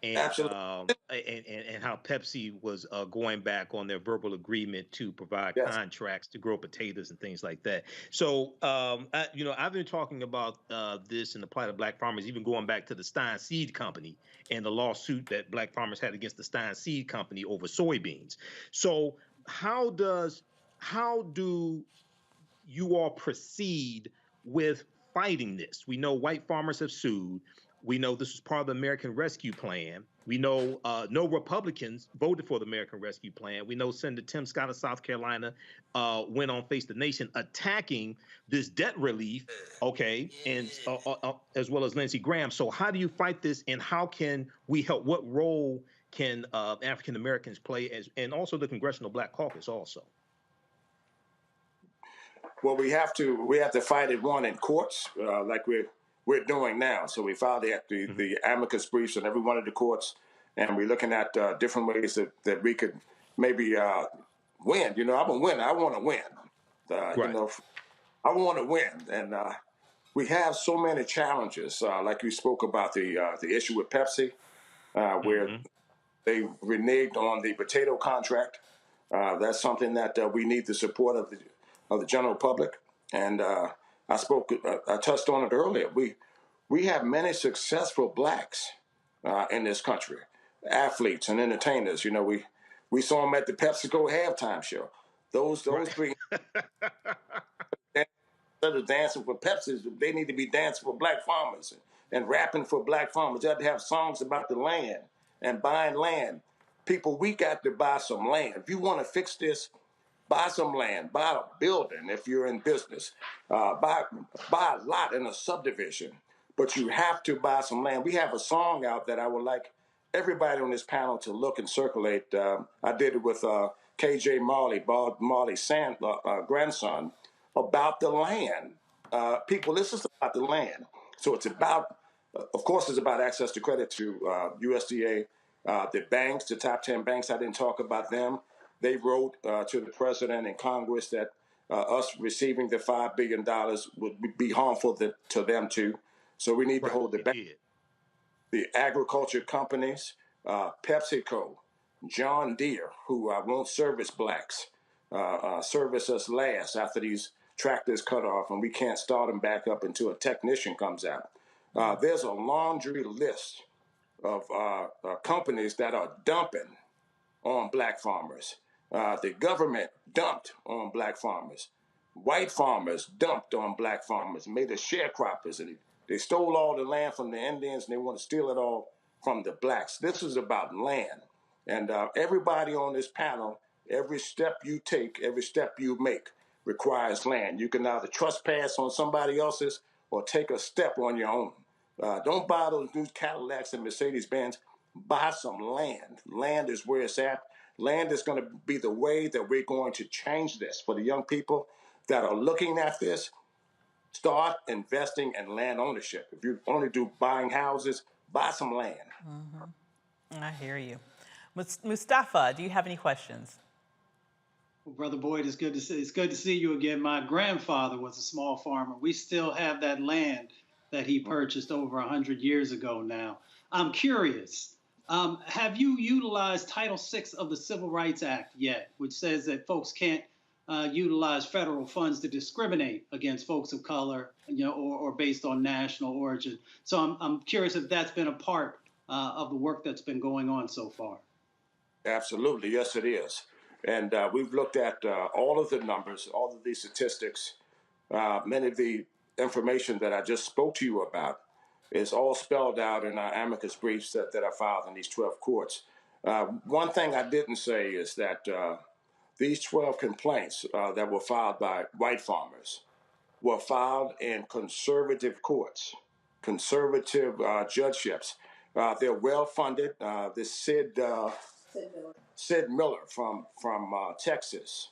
and and how Pepsi was going back on their verbal agreement to provide contracts to grow potatoes and things like that. So, I've been talking about this and the plight of Black farmers, even going back to the Stein Seed Company and the lawsuit that Black farmers had against the Stein Seed Company over soybeans. So, how do you all proceed with fighting this? We know white farmers have sued. We know this was part of the American Rescue Plan. We know no Republicans voted for the American Rescue Plan. We know Senator Tim Scott of South Carolina went on Face the Nation attacking this debt relief, okay, and as well as Lindsey Graham. So how do you fight this, and how can we help? What role can African Americans play, and also the Congressional Black Caucus also? Well, we have to fight it, one, in courts, like we're doing now. So we filed the amicus briefs in every one of the courts, and we're looking at different ways that we could maybe win. You know, I'm a winner. I want to win. Right. You know, I want to win, and we have so many challenges. Like you spoke about the issue with Pepsi, where they reneged on the potato contract. That's something that we need the support of the general public. And I touched on it earlier. We have many successful blacks in this country, athletes and entertainers. You know, we saw them at the PepsiCo halftime show. Those three, instead of dancing for Pepsi, they need to be dancing for black farmers and rapping for black farmers. They have to have songs about the land and buying land. People, we got to buy some land. If you want to fix this, buy some land, buy a building if you're in business, buy a lot in a subdivision, but you have to buy some land. We have a song out that I would like everybody on this panel to look and circulate. I did it with KJ Marley, Bob Marley's grandson, about the land. People, this is about the land. So it's about, of course, it's about access to credit to USDA, the banks, the top 10 banks. I didn't talk about them. They wrote to the president and Congress that us receiving the $5 billion would be harmful to them too. So we need to hold the agriculture companies, PepsiCo, John Deere, who won't service blacks, service us last after these tractors cut off, and we can't start them back up until a technician comes out. There's a laundry list of companies that are dumping on black farmers. The government dumped on black farmers. White farmers dumped on black farmers, made us sharecroppers, and they stole all the land from the Indians, and they want to steal it all from the blacks. This is about land. And everybody on this panel, every step you take, every step you make requires land. You can either trespass on somebody else's or take a step on your own. Don't buy those new Cadillacs and Mercedes-Benz. Buy some land. Land is where it's at. Land is going to be the way that we're going to change this. For the young people that are looking at this, start investing in land ownership. If you only do buying houses, buy some land. I hear you. Mustafa, do you have any questions? Well, Brother Boyd, it's good to see you again. My grandfather was a small farmer. We still have that land that he purchased over 100 years ago now. I'm curious, have you utilized Title VI of the Civil Rights Act yet, which says that folks can't utilize federal funds to discriminate against folks of color, you know, or based on national origin? So I'm curious if that's been a part of the work that's been going on so far. Absolutely, yes, it is. And we've looked at all of the numbers, all of these statistics, many of the information that I just spoke to you about is all spelled out in our amicus briefs that are filed in these 12 courts. One thing I didn't say is that these 12 complaints that were filed by white farmers were filed in conservative courts, conservative judgeships. They're well funded. This Sid Miller from Texas,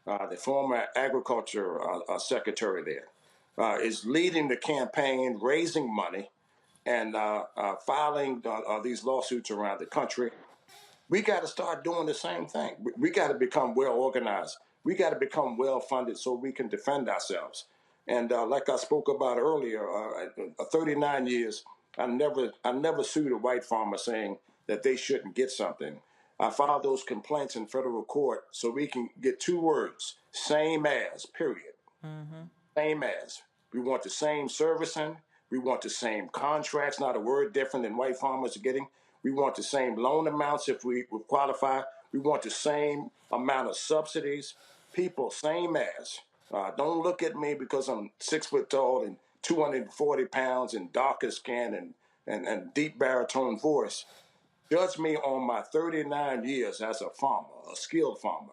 the former agriculture secretary there, is leading the campaign, raising money, and filing these lawsuits around the country. We got to start doing the same thing. We got to become well organized. We got to become well funded so we can defend ourselves. And like I spoke about earlier, 39 years, I never sued a white farmer saying that they shouldn't get something. I filed those complaints in federal court so we can get two words: same as, period. Same as. We want the same servicing. We want the same contracts, not a word different than white farmers are getting. We want the same loan amounts if we qualify. We want the same amount of subsidies. People, same as. Don't look at me because I'm 6 foot tall and 240 pounds and darker skin and deep baritone voice. Judge me on my 39 years as a farmer, a skilled farmer,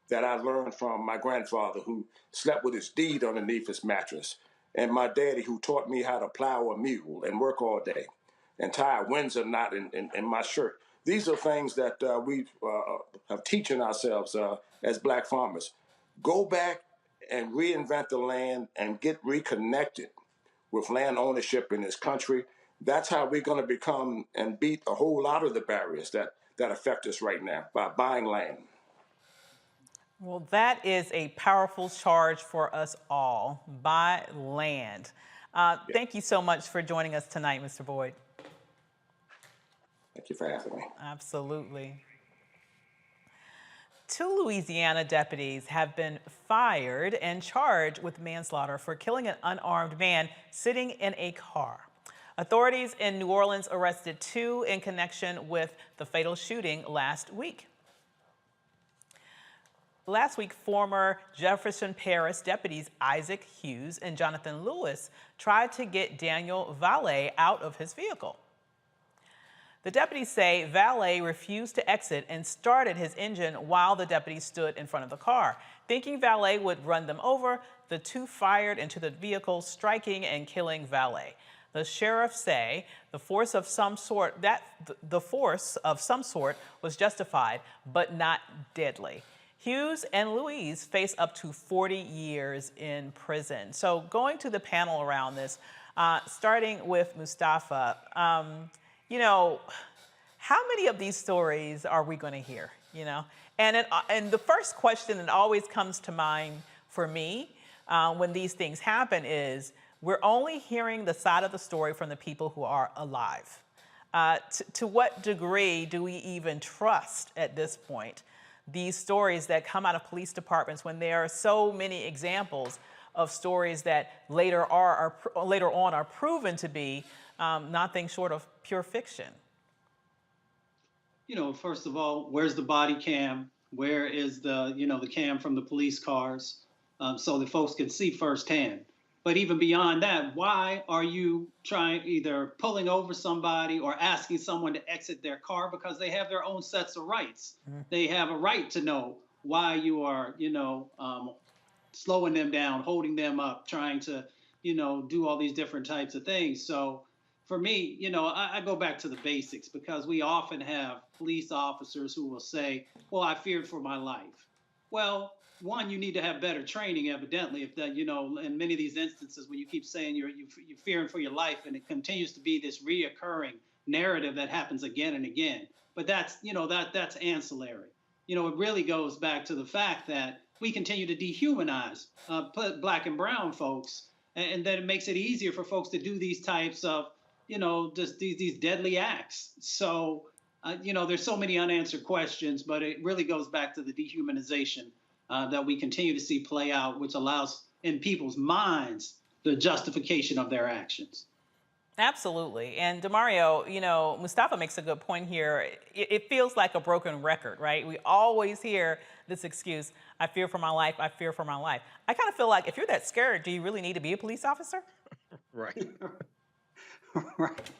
that I learned from my grandfather who slept with his deed underneath his mattress, and my daddy who taught me how to plow a mule and work all day and tie a Windsor knot in my shirt. These are things that we have teaching ourselves as black farmers. Go back and reinvent the land and get reconnected with land ownership in this country. That's how we're going to become and beat a whole lot of the barriers that affect us right now, by buying land. Well, that is a powerful charge for us all. Buy land. Thank you so much for joining us tonight, Mr. Boyd. Thank you for having me. Absolutely. 2 Louisiana deputies have been fired and charged with manslaughter for killing an unarmed man sitting in a car. Authorities in New Orleans arrested 2 in connection with the fatal shooting last week. Last week, former Jefferson Parish deputies Isaac Hughes and Jonathan Lewis tried to get Daniel Valet out of his vehicle. The deputies say Valet refused to exit and started his engine while the deputies stood in front of the car. Thinking Valet would run them over, the 2 fired into the vehicle, striking and killing Valet. The sheriff say the force of some sort was justified, but not deadly. Hughes and Louise face up to 40 years in prison. So going to the panel around this, starting with Mustafa, you know, how many of these stories are we going to hear, you know? And the first question that always comes to mind for me when these things happen is, we're only hearing the side of the story from the people who are alive. To what degree do we even trust at this point these stories that come out of police departments when there are so many examples of stories that later on are proven to be nothing short of pure fiction? You know, first of all, where's the body cam? Where is the, you know, the cam from the police cars, so that folks can see firsthand? But even beyond that, why are you trying either pulling over somebody or asking someone to exit their car? Because they have their own sets of rights. They have a right to know why you are, you know, slowing them down, holding them up, trying to, you know, do all these different types of things. So for me, you know, I go back to the basics, because we often have police officers who will say, well, I feared for my life. Well, one, you need to have better training, evidently, if that, you know, in many of these instances when you keep saying you're fearing for your life, and it continues to be this reoccurring narrative that happens again and again. But that's, you know, that's ancillary. You know, it really goes back to the fact that we continue to dehumanize black and brown folks, and that it makes it easier for folks to do these types of, you know, just these deadly acts. So, you know, there's so many unanswered questions, but it really goes back to the dehumanization that we continue to see play out, which allows in people's minds the justification of their actions. Absolutely. And DeMario, you know, Mustafa makes a good point here. It feels like a broken record, right? We always hear this excuse, I fear for my life, I fear for my life. I kind of feel like if you're that scared, do you really need to be a police officer? Right. Right.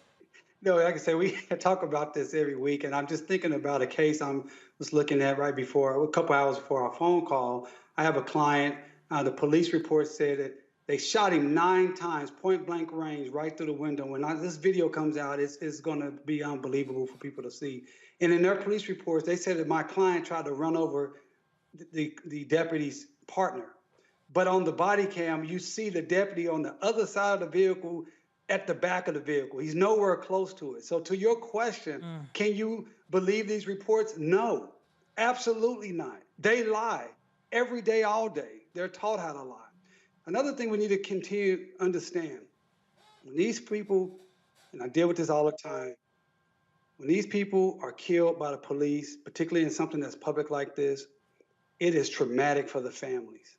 No, like I said, we talk about this every week, and I'm just thinking about a case I was looking at right before, a couple hours before our phone call. I have a client, the police report said that they shot him 9 times, point blank range, right through the window. When this video comes out, it's going to be unbelievable for people to see. And in their police reports, they said that my client tried to run over the deputy's partner. But on the body cam, you see the deputy on the other side of the vehicle, at the back of the vehicle. He's nowhere close to it. So to your question, can you believe these reports? No, absolutely not. They lie every day, all day. They're taught how to lie. Another thing we need to continue to understand, when these people, and I deal with this all the time, when these people are killed by the police, particularly in something that's public like this, it is traumatic for the families.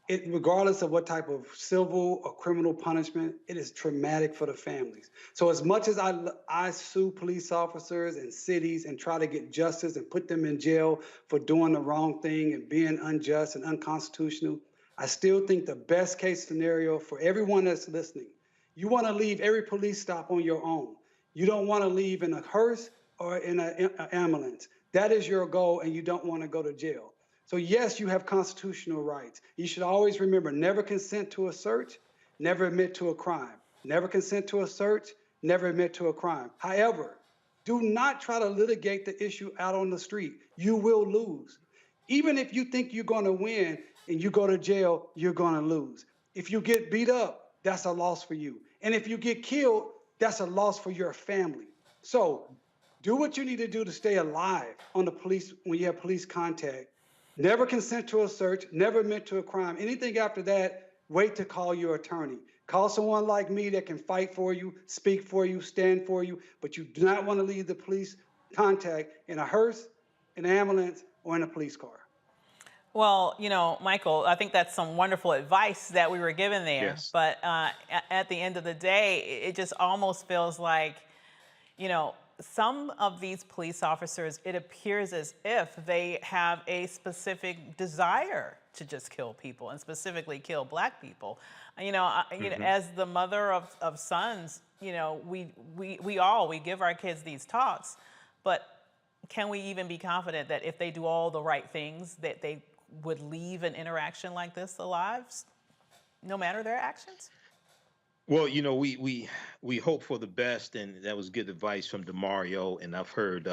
Regardless of what type of civil or criminal punishment, it is traumatic for the families. So as much as I sue police officers and cities and try to get justice and put them in jail for doing the wrong thing and being unjust and unconstitutional, I still think the best case scenario for everyone that's listening, you want to leave every police stop on your own. You don't want to leave in a hearse or in an ambulance. That is your goal, and you don't want to go to jail. So yes, you have constitutional rights. You should always remember, never consent to a search, never admit to a crime. Never consent to a search, never admit to a crime. However, do not try to litigate the issue out on the street. You will lose. Even if you think you're going to win and you go to jail, you're going to lose. If you get beat up, that's a loss for you. And if you get killed, that's a loss for your family. So do what you need to do to stay alive on the police when you have police contact. Never consent to a search, never admit to a crime. Anything after that, wait to call your attorney. Call someone like me that can fight for you, speak for you, stand for you, but you do not want to leave the police contact in a hearse, an ambulance, or in a police car. Well, you know, Michael, I think that's some wonderful advice that we were given there. Yes. But at the end of the day, it just almost feels like, you know, some of these police officers, it appears as if they have a specific desire to just kill people, and specifically kill Black people. You know, as the mother of sons, you know, we give our kids these talks, but can we even be confident that if they do all the right things, that they would leave an interaction like this alive, no matter their actions? Well, you know, we hope for the best, and that was good advice from DeMario. And I've heard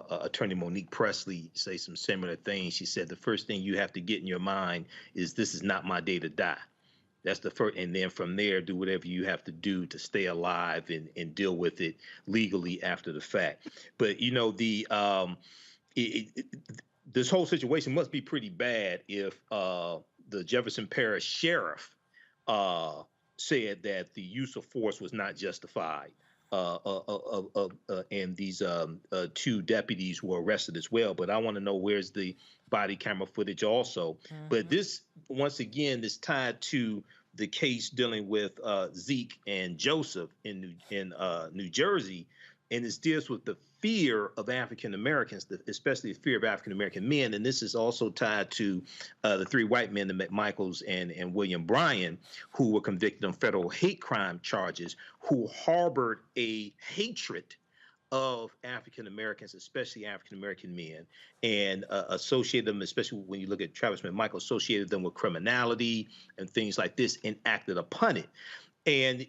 Attorney Monique Presley say some similar things. She said the first thing you have to get in your mind is, this is not my day to die. That's the first, and then from there, do whatever you have to do to stay alive and deal with it legally after the fact. But you know, this whole situation must be pretty bad if the Jefferson Parish sheriff said that the use of force was not justified, and these two deputies were arrested as well. But I want to know, where's the body camera footage also? But this, once again, is tied to the case dealing with Zeke and Joseph in New Jersey, and this deals with the fear of African Americans, especially the fear of African American men. And this is also tied to the three white men, the McMichaels and William Bryan, who were convicted on federal hate crime charges, who harbored a hatred of African Americans, especially African American men, and associated them, especially when you look at Travis McMichael, associated them with criminality and things like this, and acted upon it. And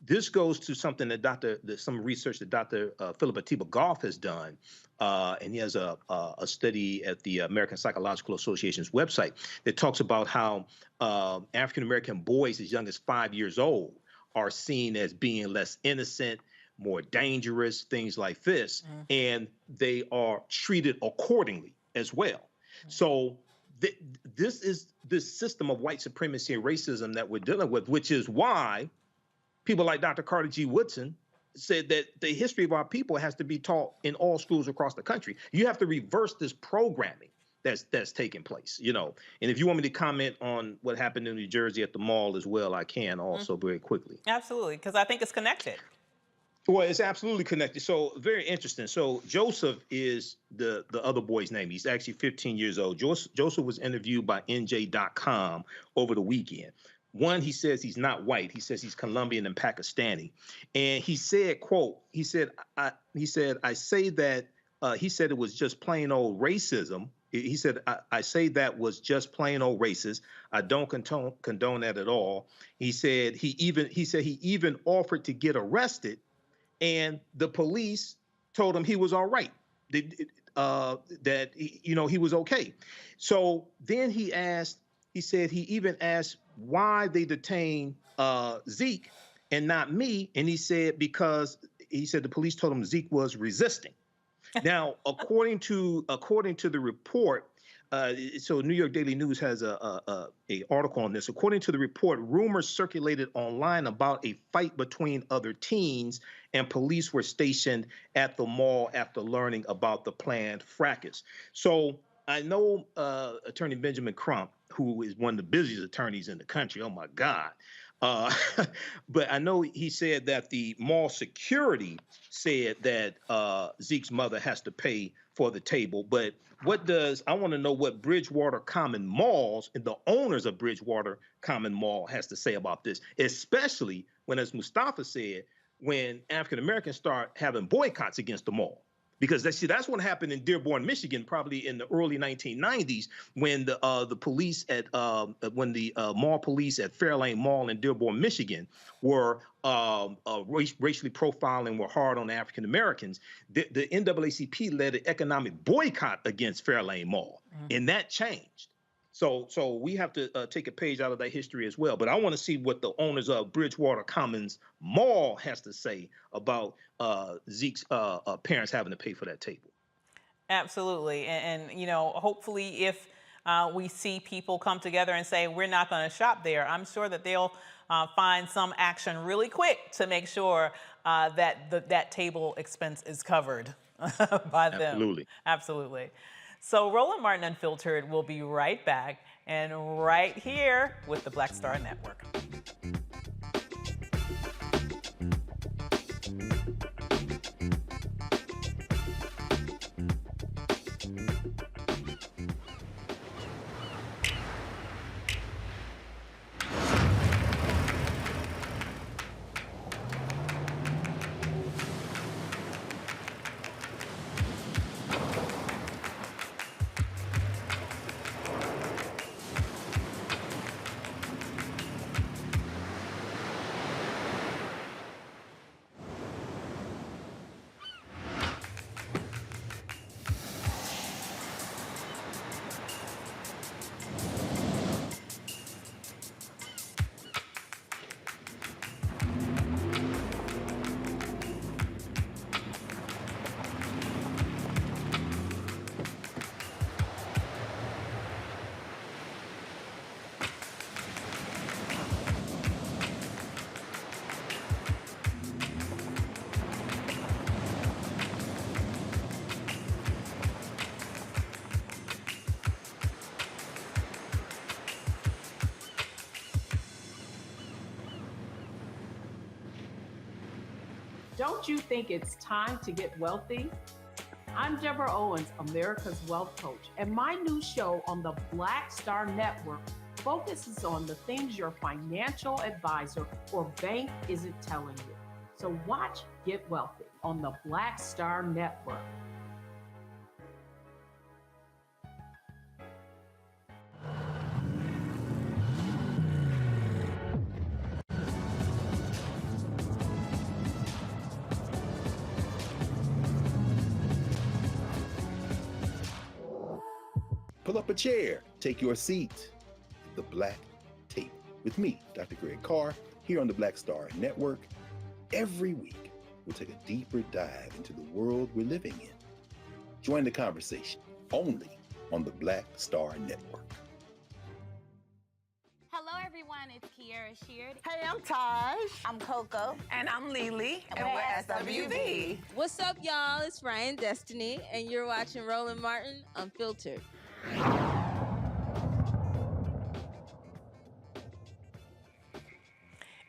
this goes to something that some research that Dr. Philip Atiba Goff has done, and he has a study at the American Psychological Association's website that talks about how African American boys as young as 5 years old are seen as being less innocent, more dangerous, things like this, and they are treated accordingly as well. So this is this system of white supremacy and racism that we're dealing with, which is why people like Dr. Carter G. Woodson said that the history of our people has to be taught in all schools across the country. You have to reverse this programming that's taking place, you know. And if you want me to comment on what happened in New Jersey at the mall as well, I can also very quickly. Absolutely, because I think it's connected. Well, it's absolutely connected. So very interesting. So Joseph is the other boy's name. He's actually 15 years old. Joseph was interviewed by NJ.com over the weekend. One, he says he's not white. He says he's Colombian and Pakistani. And he said, quote, he said, I say that, he said it was just plain old racism. He said, I say that was just plain old racist. I don't condone that at all. He said he even offered to get arrested, and the police told him he was all right, that he was okay. So then he said he even asked why they detained Zeke and not me, and he said because the police told him Zeke was resisting. Now, according to the report, so New York Daily News has a article on this. According to the report, rumors circulated online about a fight between other teens, and police were stationed at the mall after learning about the planned fracas. So I know Attorney Benjamin Crump, who is one of the busiest attorneys in the country. Oh my God. But I know he said that the mall security said that Zeke's mother has to pay for the table. But I want to know what Bridgewater Common Malls and the owners of Bridgewater Common Mall has to say about this, especially when, as Mustafa said, when African Americans start having boycotts against the mall. Because that's what happened in Dearborn, Michigan, probably in the early 1990s, when the police at mall police at Fairlane Mall in Dearborn, Michigan, were racially profiling, were hard on African Americans. The NAACP led an economic boycott against Fairlane Mall, and that changed. So we have to take a page out of that history as well. But I want to see what the owners of Bridgewater Commons Mall has to say about Zeke's parents having to pay for that table. Absolutely. And you know, hopefully if we see people come together and say, we're not going to shop there, I'm sure that they'll find some action really quick to make sure that that table expense is covered by them. Absolutely. Absolutely. So Roland Martin Unfiltered will be right back, and right here with the Black Star Network. Don't you think it's time to get wealthy? I'm Deborah Owens, America's Wealth Coach, and my new show on the Black Star Network focuses on the things your financial advisor or bank isn't telling you. So watch Get Wealthy on the Black Star Network. Pull up a chair, take your seat. The Black Tape with me, Dr. Greg Carr, here on the Black Star Network. Every week, we'll take a deeper dive into the world we're living in. Join the conversation only on the Black Star Network. Hello, everyone. It's Kiara Sheard. Hey, I'm Taj. I'm Coco. And I'm Lily. And we're SWV. What's up, y'all? It's Ryan Destiny, and you're watching Roland Martin Unfiltered.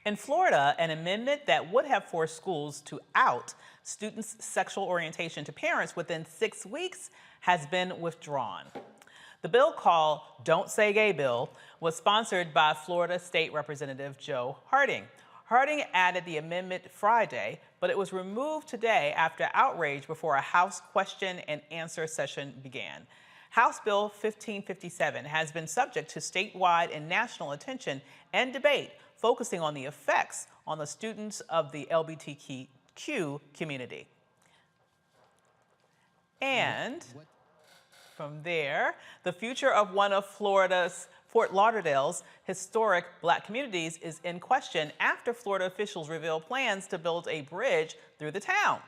In Florida, an amendment that would have forced schools to out students' sexual orientation to parents within 6 weeks has been withdrawn. The bill, called Don't Say Gay Bill, was sponsored by Florida State Representative Joe Harding. Harding added the amendment Friday, but it was removed today after outrage before a House question and answer session began. House Bill 1557 has been subject to statewide and national attention and debate, focusing on the effects on the students of the LGBTQ community. And from there, the future of one of Florida's, Fort Lauderdale's, historic Black communities is in question after Florida officials reveal plans to build a bridge through the town.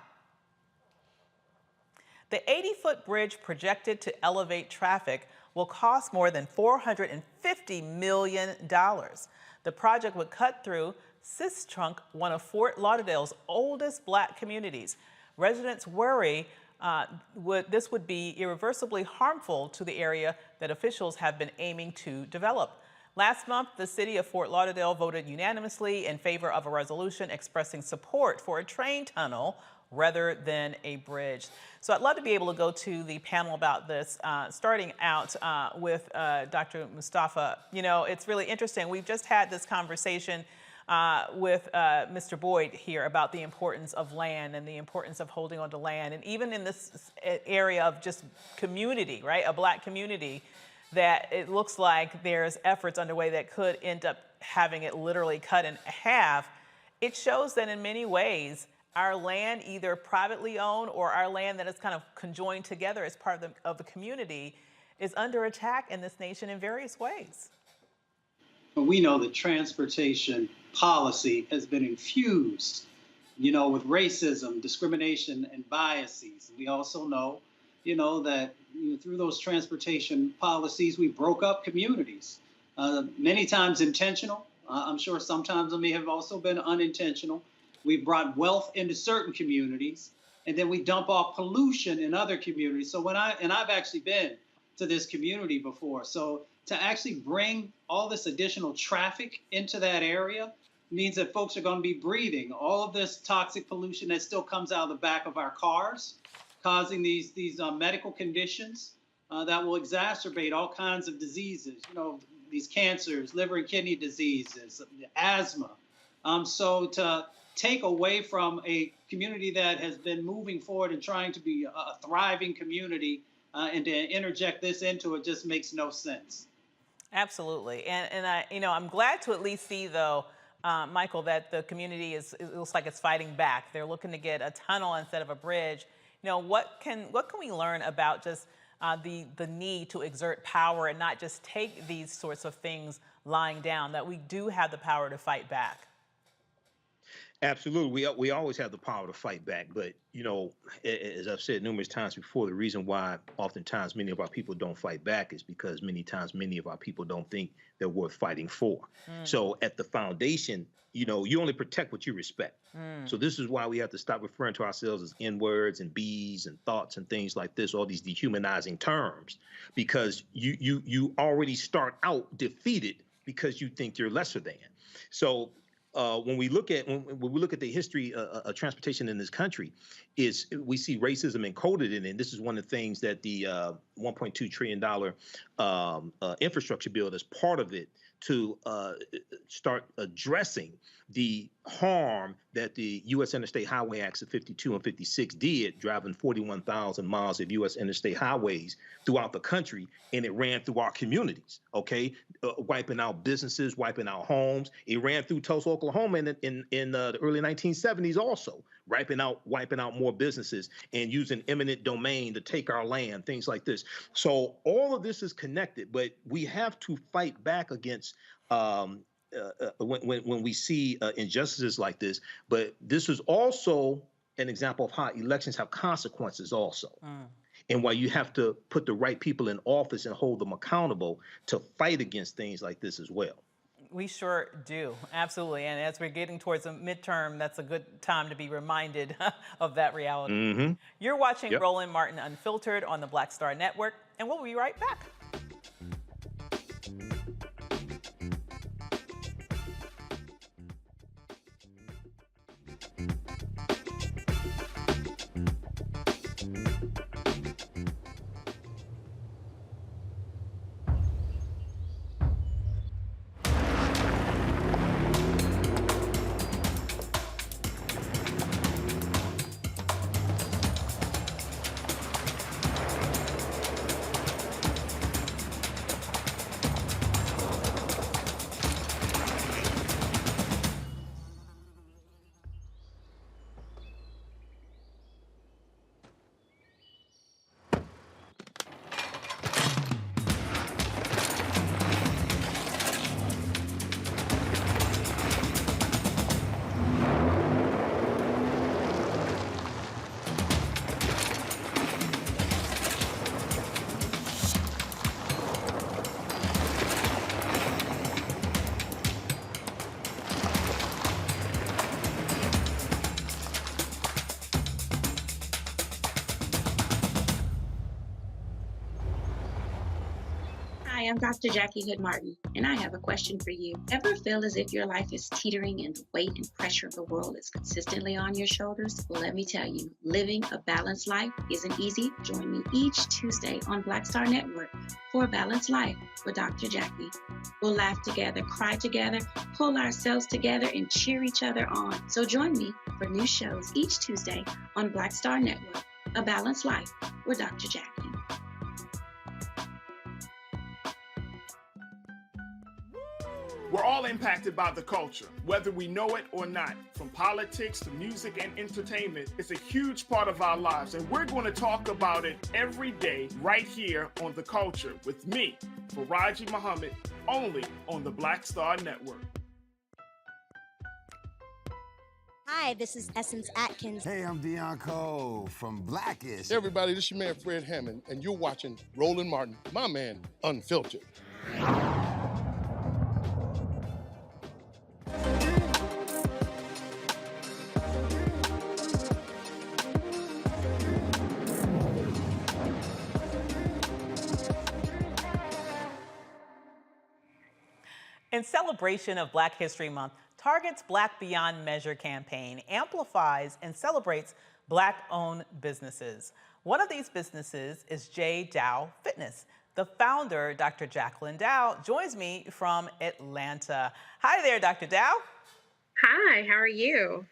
The 80-foot bridge projected to elevate traffic will cost more than $450 million. The project would cut through Sistrunk, one of Fort Lauderdale's oldest Black communities. Residents worry this would be irreversibly harmful to the area that officials have been aiming to develop. Last month, the city of Fort Lauderdale voted unanimously in favor of a resolution expressing support for a train tunnel rather than a bridge. So I'd love to be able to go to the panel about this, starting out with Dr. Mustafa. You know, it's really interesting. We've just had this conversation with Mr. Boyd here about the importance of land and the importance of holding on to land. And even in this area of just community, right, a Black community, that it looks like there's efforts underway that could end up having it literally cut in half. It shows that in many ways, our land, either privately owned or our land that is kind of conjoined together as part of the community, is under attack in this nation in various ways. We know that transportation policy has been infused, you know, with racism, discrimination, and biases. We also know, you know, that through those transportation policies, we broke up communities, many times intentional. I'm sure sometimes it may have also been unintentional. We brought wealth into certain communities, and then we dump off pollution in other communities. So I've actually been to this community before. So to actually bring all this additional traffic into that area means that folks are going to be breathing all of this toxic pollution that still comes out of the back of our cars, causing these medical conditions that will exacerbate all kinds of diseases, you know, these cancers, liver and kidney diseases, asthma. So to take away from a community that has been moving forward and trying to be a thriving community and to interject this into it just makes no sense. Absolutely. And I, you know, I'm glad to at least see, though, Michael, that the community it looks like it's fighting back. They're looking to get a tunnel instead of a bridge. You know, what can we learn about just the need to exert power and not just take these sorts of things lying down, that we do have the power to fight back? Absolutely. We always have the power to fight back. But, you know, as I've said numerous times before, the reason why oftentimes many of our people don't fight back is because many times many of our people don't think they're worth fighting for. So at the foundation, you know, you only protect what you respect. So this is why we have to stop referring to ourselves as N-words and B's and thoughts and things like this, all these dehumanizing terms, because you already start out defeated because you think you're lesser than. So when we look at the history of transportation in this country, we see racism encoded in it. And this is one of the things that the $1.2 trillion infrastructure bill, as part of it, to start addressing the harm that the U.S. Interstate Highway Acts of 52 and 56 did, driving 41,000 miles of U.S. interstate highways throughout the country, and it ran through our communities, okay? Wiping out businesses, wiping out homes. It ran through Tulsa, Oklahoma in the early 1970s also, wiping out more businesses and using eminent domain to take our land, things like this. So all of this is connected, but we have to fight back against when we see injustices like this. But this is also an example of how elections have consequences also. And why you have to put the right people in office and hold them accountable to fight against things like this as well. We sure do, absolutely. And as we're getting towards a midterm, that's a good time to be reminded of that reality. You're watching Roland Martin Unfiltered on the Black Star Network, and we'll be right back. Hi, I'm Dr. Jackie Hood Martin, and I have a question for you. Ever feel as if your life is teetering and the weight and pressure of the world is consistently on your shoulders? Well, let me tell you, living a balanced life isn't easy. Join me each Tuesday on Black Star Network for A Balanced Life with Dr. Jackie. We'll laugh together, cry together, pull ourselves together, and cheer each other on. So join me for new shows each Tuesday on Black Star Network, A Balanced Life with Dr. Jackie. We're all impacted by the culture, whether we know it or not. From politics to music and entertainment, it's a huge part of our lives, and we're going to talk about it every day right here on The Culture with me, Faraji Muhammad, only on the Black Star Network. Hi, this is Essence Atkins. Hey, I'm Deion Cole from Blackish. Hey everybody, this is your man Fred Hammond, and you're watching Roland Martin, my man, Unfiltered. In celebration of Black History Month, Target's Black Beyond Measure campaign amplifies and celebrates Black-owned businesses. One of these businesses is J. Dow Fitness. The founder, Dr. Jacqueline Dow, joins me from Atlanta. Hi there, Dr. Dow. Hi, how are you?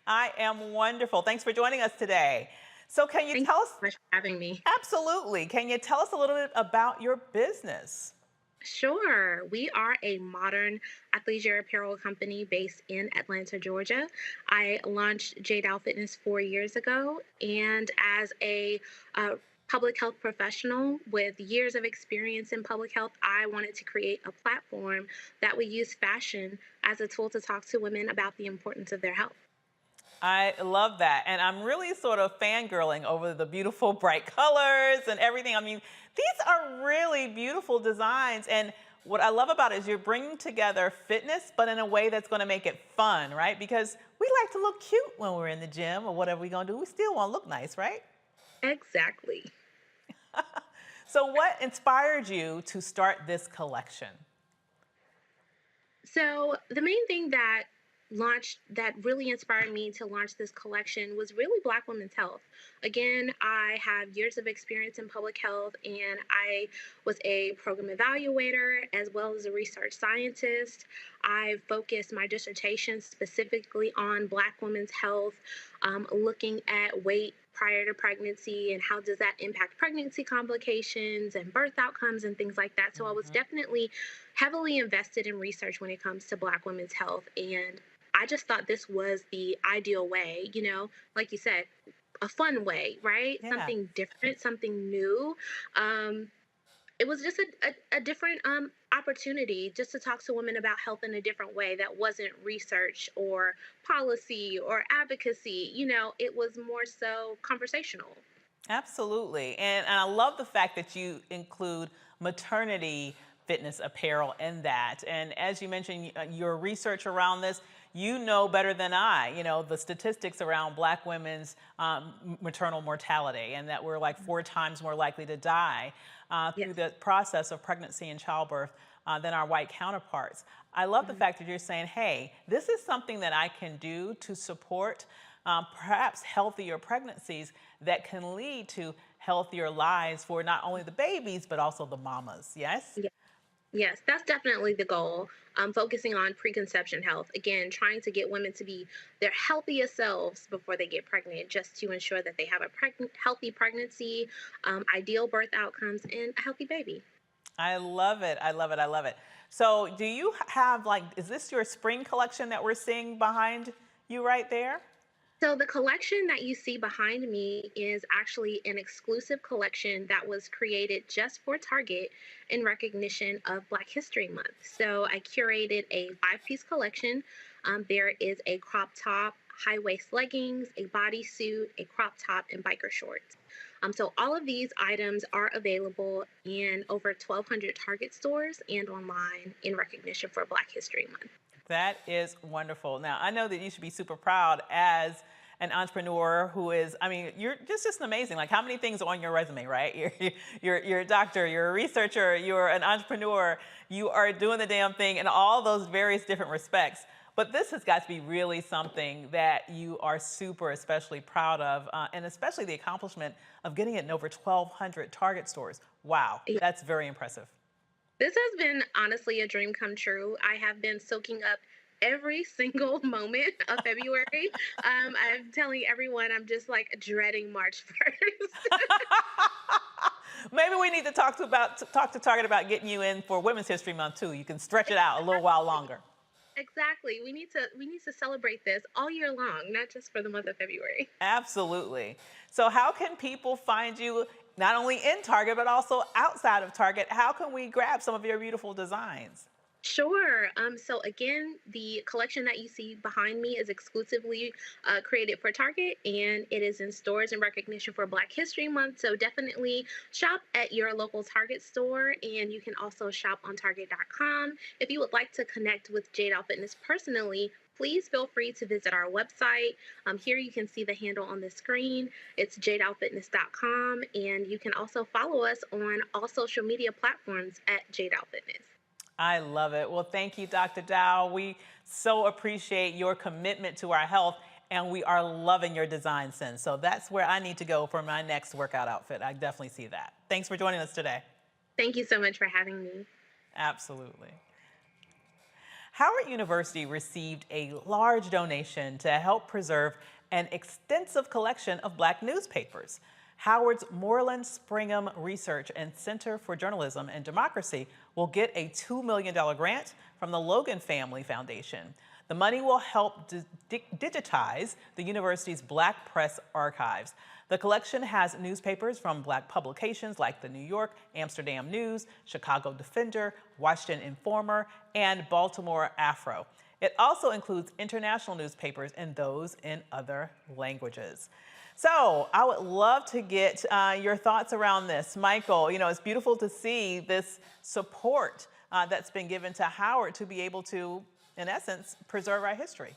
I am wonderful. Thanks for joining us today. So can you tell us? Thank you so much for having me. Absolutely. Can you tell us a little bit about your business? Sure. We are a modern athleisure apparel company based in Atlanta, Georgia. I launched J. Dow Fitness 4 years ago, and as a public health professional with years of experience in public health, I wanted to create a platform that would use fashion as a tool to talk to women about the importance of their health. I love that. And I'm really sort of fangirling over the beautiful bright colors and everything. I mean, these are really beautiful designs. And what I love about it is you're bringing together fitness, but in a way that's going to make it fun, right? Because we like to look cute when we're in the gym or whatever we're going to do. We still want to look nice, right? Exactly. So what inspired you to start this collection? So the main thing that really inspired me to launch this collection was really Black women's health. Again, I have years of experience in public health, and I was a program evaluator as well as a research scientist. I focused my dissertation specifically on Black women's health, looking at weight prior to pregnancy and how does that impact pregnancy complications and birth outcomes and things like that. So I was definitely heavily invested in research when it comes to Black women's health, and I just thought this was the ideal way, you know, like you said, a fun way, right? Yeah. Something different, something new. It was just a different opportunity just to talk to women about health in a different way that wasn't research or policy or advocacy. You know, it was more so conversational. Absolutely. And I love the fact that you include maternity fitness apparel in that. And as you mentioned, your research around this, you know better than I, you know, the statistics around Black women's maternal mortality, and that we're like 4 times more likely to die through the process of pregnancy and childbirth than our white counterparts. I love the fact that you're saying, hey, this is something that I can do to support perhaps healthier pregnancies that can lead to healthier lives for not only the babies, but also the mamas, yes? Yes, that's definitely the goal. Focusing on preconception health. Again, trying to get women to be their healthiest selves before they get pregnant, just to ensure that they have a healthy pregnancy, ideal birth outcomes, and a healthy baby. I love it. I love it. I love it. So do you have, like, is this your spring collection that we're seeing behind you right there? So the collection that you see behind me is actually an exclusive collection that was created just for Target in recognition of Black History Month. So I curated a 5-piece collection. There is a crop top, high-waist leggings, a bodysuit, a crop top, and biker shorts. So all of these items are available in over 1,200 Target stores and online in recognition for Black History Month. That is wonderful. Now, I know that you should be super proud as an entrepreneur who is, I mean, you're just amazing. Like, how many things are on your resume, right? You're a doctor, you're a researcher, you're an entrepreneur, you are doing the damn thing in all those various different respects. But this has got to be really something that you are super especially proud of, and especially the accomplishment of getting it in over 1,200 Target stores. Wow, that's very impressive. This has been honestly a dream come true. I have been soaking up every single moment of February. I'm telling everyone I'm just like dreading March 1st. Maybe we need to talk to Target about getting you in for Women's History Month too. You can stretch it out a little while longer. Exactly. We need to celebrate this all year long, not just for the month of February. Absolutely. So how can people find you not only in Target, but also outside of Target? How can we grab some of your beautiful designs? Sure. So again, the collection that you see behind me is exclusively created for Target, and it is in stores in recognition for Black History Month. So definitely shop at your local Target store, and you can also shop on Target.com. If you would like to connect with J-Doll Fitness personally, please feel free to visit our website. Here you can see the handle on the screen. It's jdollfitness.com, and you can also follow us on all social media platforms at J-Doll Fitness. I love it. Well, thank you, Dr. Dow. We so appreciate your commitment to our health, and we are loving your design sense. So that's where I need to go for my next workout outfit. I definitely see that. Thanks for joining us today. Thank you so much for having me. Absolutely. Howard University received a large donation to help preserve an extensive collection of Black newspapers. Howard's Moreland Springham Research and Center for Journalism and Democracy will get a $2 million grant from the Logan Family Foundation. The money will help digitize the university's Black press archives. The collection has newspapers from Black publications like the New York Amsterdam News, Chicago Defender, Washington Informer, and Baltimore Afro. It also includes international newspapers and those in other languages. So I would love to get your thoughts around this. Michael, you know, it's beautiful to see this support that's been given to Howard to be able to, in essence, preserve our history.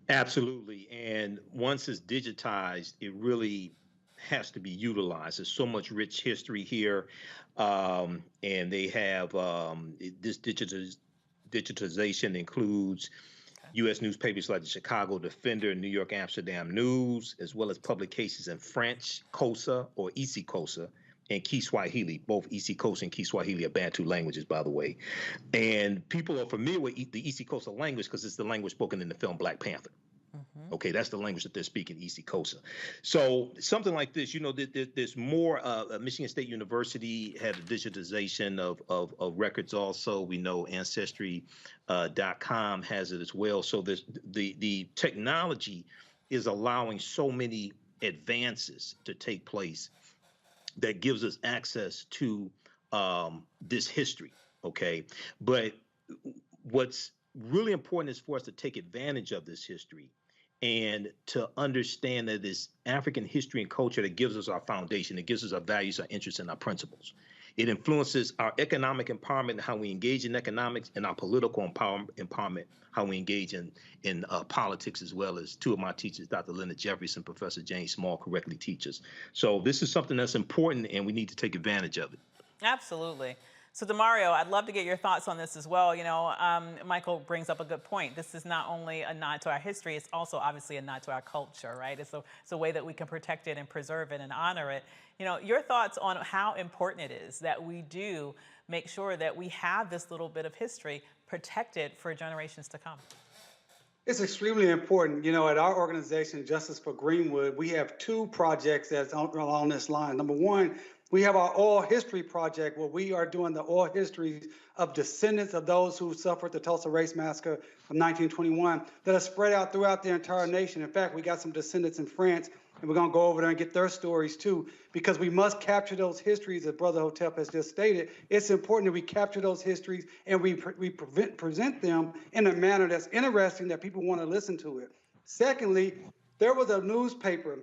Absolutely. And once it's digitized, it really has to be utilized. There's so much rich history here. And they have this digitization includes U.S. newspapers like the Chicago Defender, New York Amsterdam News, as well as publications in French, Xhosa or isiXhosa, and Kiswahili. Both isiXhosa and Kiswahili are Bantu languages, by the way. And people are familiar with the isiXhosa language because it's the language spoken in the film Black Panther. Okay, that's the language that they're speaking, isiXhosa. So something like this, you know, there's more. Michigan State University had a digitization of records also. We know Ancestry.com has it as well. So the technology is allowing so many advances to take place that gives us access to this history, okay? But what's really important is for us to take advantage of this history and to understand that it's African history and culture that gives us our foundation. It gives us our values, our interests, and our principles. It influences our economic empowerment and how we engage in economics, and our political empowerment, how we engage in politics, as well as two of my teachers, Dr. Leonard Jeffries and Professor James Small, correctly teach us. So this is something that's important, and we need to take advantage of it. Absolutely. So Demario, I'd love to get your thoughts on this as well. You know, Michael brings up a good point. This is not only a nod to our history, it's also obviously a nod to our culture, right? It's a way that we can protect it and preserve it and honor it. You know, your thoughts on how important it is that we do make sure that we have this little bit of history protected for generations to come. It's extremely important. You know, at our organization, Justice for Greenwood, we have two projects that's along this line. Number one, we have our oral history project where we are doing the oral histories of descendants of those who suffered the Tulsa Race Massacre of 1921 that are spread out throughout the entire nation. In fact, we got some descendants in France, and we're going to go over there and get their stories too, because we must capture those histories, as Brother Hotep has just stated. It's important that we capture those histories and we present them in a manner that's interesting, that people want to listen to it. Secondly, there was a newspaper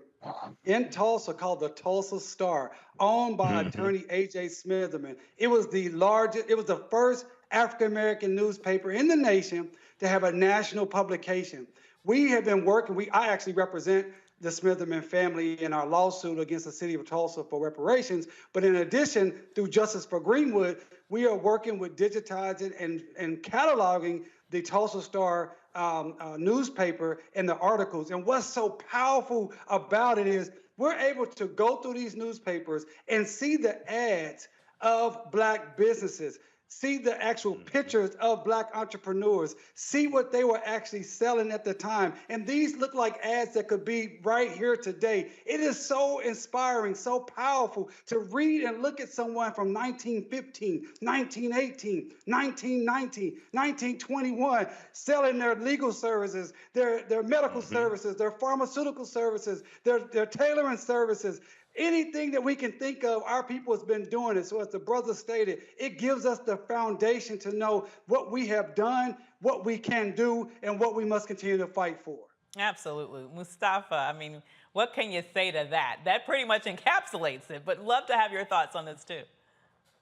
in Tulsa called the Tulsa Star, owned by attorney A.J. Smitherman. It was the first African-American newspaper in the nation to have a national publication. We have been working, I actually represent the Smitherman family in our lawsuit against the city of Tulsa for reparations. But in addition, through Justice for Greenwood, we are working with digitizing and cataloging the Tulsa Star newspaper and the articles. And what's so powerful about it is we're able to go through these newspapers and see the ads of Black businesses, see the actual pictures of Black entrepreneurs, see what they were actually selling at the time. And these look like ads that could be right here today. It is so inspiring, so powerful to read and look at someone from 1915, 1918, 1919, 1921, selling their legal services, their medical services, their pharmaceutical services, their tailoring services. Anything that we can think of, our people has been doing it. So as the brother stated, it gives us the foundation to know what we have done, what we can do, and what we must continue to fight for. Absolutely. Mustafa, I mean, what can you say to that? That pretty much encapsulates it, but love to have your thoughts on this too.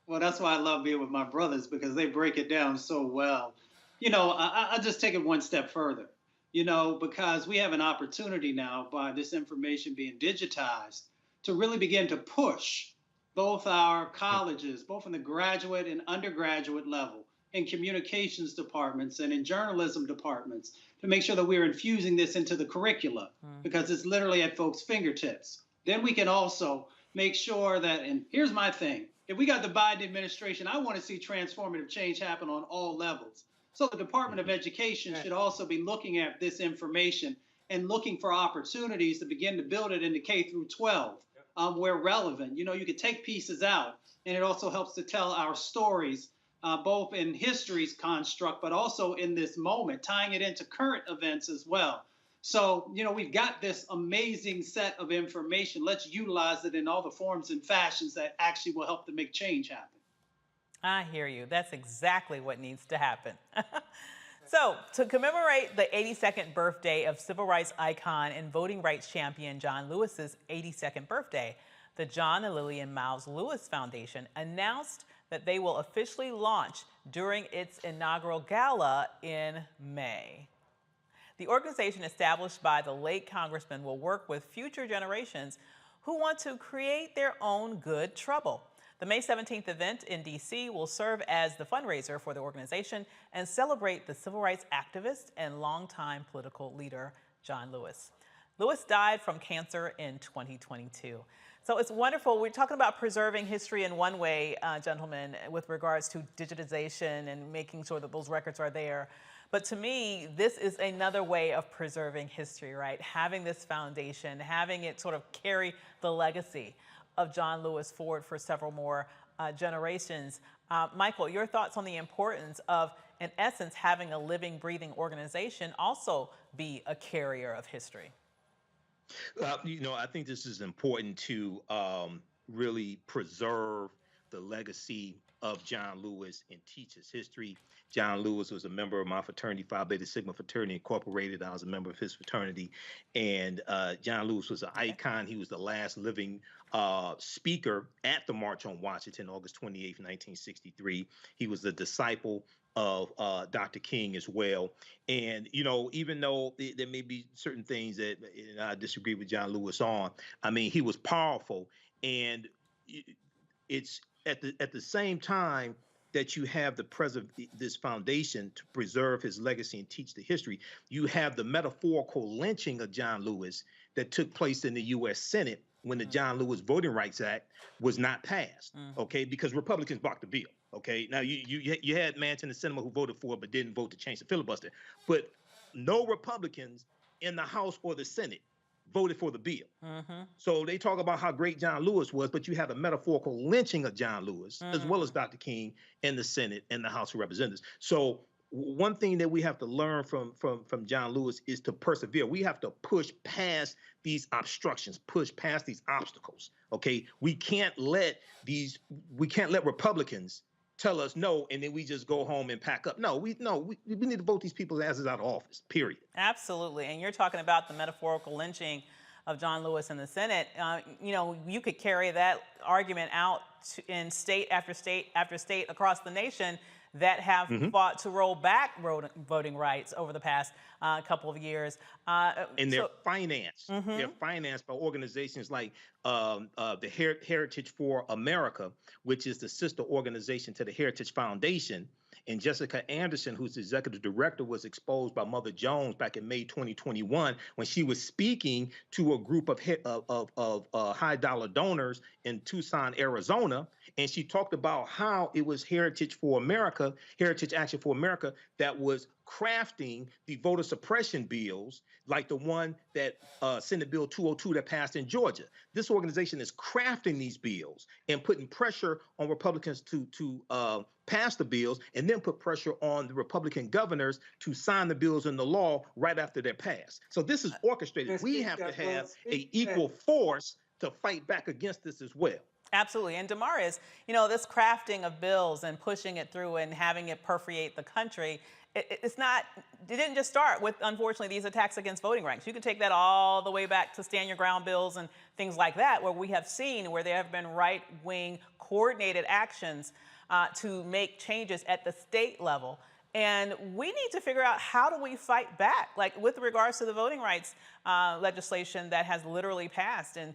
Well, that's why I love being with my brothers, because they break it down so well. You know, I'll just take it one step further, you know, because we have an opportunity now by this information being digitized to really begin to push both our colleges, both in the graduate and undergraduate level, in communications departments and in journalism departments, to make sure that we're infusing this into the curricula, because it's literally at folks' fingertips. Then we can also make sure that, and here's my thing, if we got the Biden administration, I want to see transformative change happen on all levels. So the Department of Education should also be looking at this information and looking for opportunities to begin to build it into K through 12. Where relevant. You know, you could take pieces out, and it also helps to tell our stories, both in history's construct, but also in this moment, tying it into current events as well. So, you know, we've got this amazing set of information. Let's utilize it in all the forms and fashions that actually will help to make change happen. I hear you. That's exactly what needs to happen. So, to commemorate the 82nd birthday of civil rights icon and voting rights champion John Lewis's 82nd birthday, the John and Lillian Miles Lewis Foundation announced that they will officially launch during its inaugural gala in May. The organization established by the late congressman will work with future generations who want to create their own good trouble. The May 17th event in D.C. will serve as the fundraiser for the organization and celebrate the civil rights activist and longtime political leader, John Lewis. Lewis died from cancer in 2022. So it's wonderful. We're talking about preserving history in one way, gentlemen, with regards to digitization and making sure that those records are there. But to me, this is another way of preserving history, right? Having this foundation, having it sort of carry the legacy of John Lewis forward for several more generations. Michael, your thoughts on the importance of, in essence, having a living, breathing organization also be a carrier of history? You know, I think this is important to really preserve the legacy of John Lewis and teach his history. John Lewis was a member of my fraternity, Phi Beta Sigma Fraternity Incorporated. I was a member of his fraternity. And John Lewis was an icon. He was the last living speaker at the March on Washington, August 28th, 1963. He was a disciple of Dr. King as well. And, you know, even though there may be certain things that I disagree with John Lewis on, I mean, he was powerful. And it's at the same time that you have this foundation to preserve his legacy and teach the history, you have the metaphorical lynching of John Lewis that took place in the U.S. Senate when the John Lewis Voting Rights Act was not passed, okay, because Republicans blocked the bill, okay? Now, you had Manchin and Sinema who voted for it but didn't vote to change the filibuster, but no Republicans in the House or the Senate voted for the bill. So they talk about how great John Lewis was, but you have a metaphorical lynching of John Lewis, as well as Dr. King in the Senate and the House of Representatives. So one thing that we have to learn from John Lewis is to persevere. We have to push past these obstructions, push past these obstacles. Okay, we can't let Republicans tell us no, and then we just go home and pack up. No, we need to vote these people's asses out of office, period. Absolutely. And you're talking about the metaphorical lynching of John Lewis in the Senate. You know, you could carry that argument out in state after state after state across the nation. that have fought to roll back voting rights over the past couple of years. And they're financed. They're financed by organizations like the Heritage for America, which is the sister organization to the Heritage Foundation. And Jessica Anderson, who's the executive director, was exposed by Mother Jones back in May 2021 when she was speaking to a group of high dollar donors in Tucson, Arizona. And she talked about how it was Heritage for America, Heritage Action for America, that was crafting the voter suppression bills like the one that Senate Bill 202 that passed in Georgia. This organization is crafting these bills and putting pressure on Republicans to pass the bills, and then put pressure on the Republican governors to sign the bills into law right after they're passed. So this is orchestrated. We have to have an equal force to fight back against this as well. Absolutely. And Damaris, you know, this crafting of bills and pushing it through and having it permeate the country, it didn't just start with, unfortunately, these attacks against voting rights. You can take that all the way back to stand your ground bills and things like that, where we have seen where there have been right-wing coordinated actions to make changes at the state level. And we need to figure out, how do we fight back? Like with regards to the voting rights legislation that has literally passed in,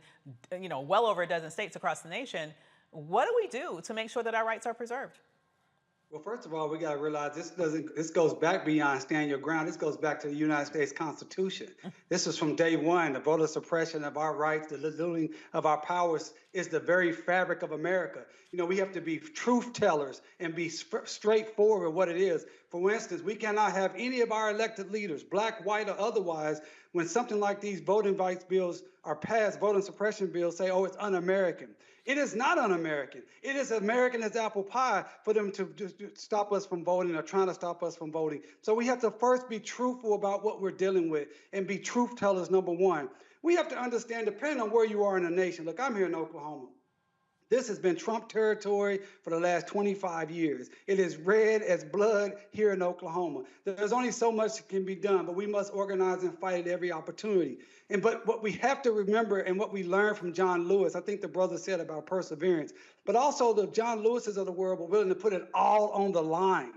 you know, well over a dozen states across the nation, what do we do to make sure that our rights are preserved? Well, first of all, we got to realize this goes back beyond stand your ground. This goes back to the United States Constitution. This is from day one. The voter suppression of our rights, the limiting of our powers is the very fabric of America. You know, we have to be truth tellers and be straightforward with what it is. For instance, we cannot have any of our elected leaders, black, white, or otherwise, when something like these voting rights bills are passed, voting suppression bills, say, oh, it's un-American. It is not un-American. It is American as apple pie for them to stop us from voting or trying to stop us from voting. So we have to first be truthful about what we're dealing with and be truth tellers, number one. We have to understand, depending on where you are in the nation. Look, I'm here in Oklahoma. This has been Trump territory for the last 25 years. It is red as blood here in Oklahoma. There's only so much that can be done, but we must organize and fight at every opportunity. But what we have to remember, and what we learned from John Lewis, I think the brother said about perseverance, but also the John Lewises of the world were willing to put it all on the line.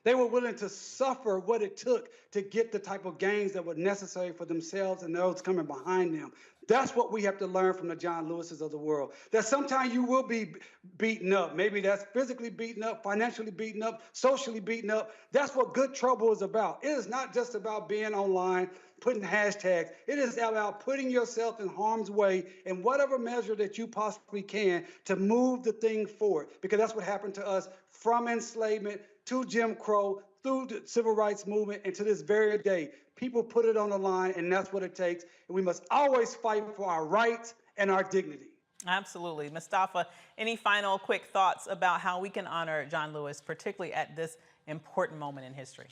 They were willing to suffer what it took to get the type of gains that were necessary for themselves and those coming behind them. That's what we have to learn from the John Lewises of the world. That sometimes you will be beaten up. Maybe that's physically beaten up, financially beaten up, socially beaten up. That's what good trouble is about. It is not just about being online, putting hashtags. It is about putting yourself in harm's way in whatever measure that you possibly can to move the thing forward. Because that's what happened to us from enslavement to Jim Crow, through the civil rights movement, and to this very day. People put it on the line, and that's what it takes. And we must always fight for our rights and our dignity. Absolutely. Mustafa, any final quick thoughts about how we can honor John Lewis, particularly at this important moment in history?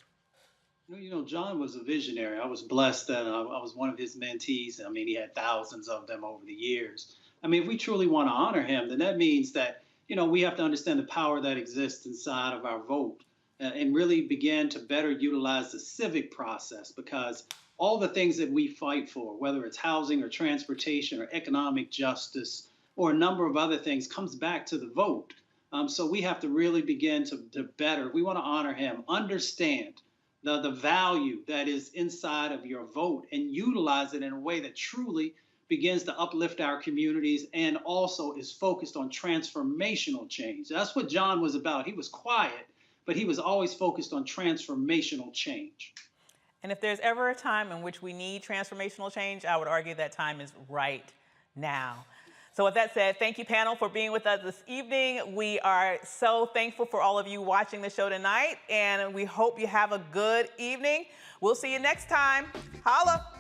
You know, John was a visionary. I was blessed that I was one of his mentees. I mean, he had thousands of them over the years. I mean, if we truly want to honor him, then that means that, you know, we have to understand the power that exists inside of our vote and really begin to better utilize the civic process, because all the things that we fight for, whether it's housing or transportation or economic justice or a number of other things, comes back to the vote. So we have to really begin to better, if we want to honor him, understand the value that is inside of your vote and utilize it in a way that truly begins to uplift our communities and also is focused on transformational change. That's what John was about. He was quiet, but he was always focused on transformational change. And if there's ever a time in which we need transformational change, I would argue that time is right now. So with that said, thank you, panel, for being with us this evening. We are so thankful for all of you watching the show tonight, and we hope you have a good evening. We'll see you next time. Holla.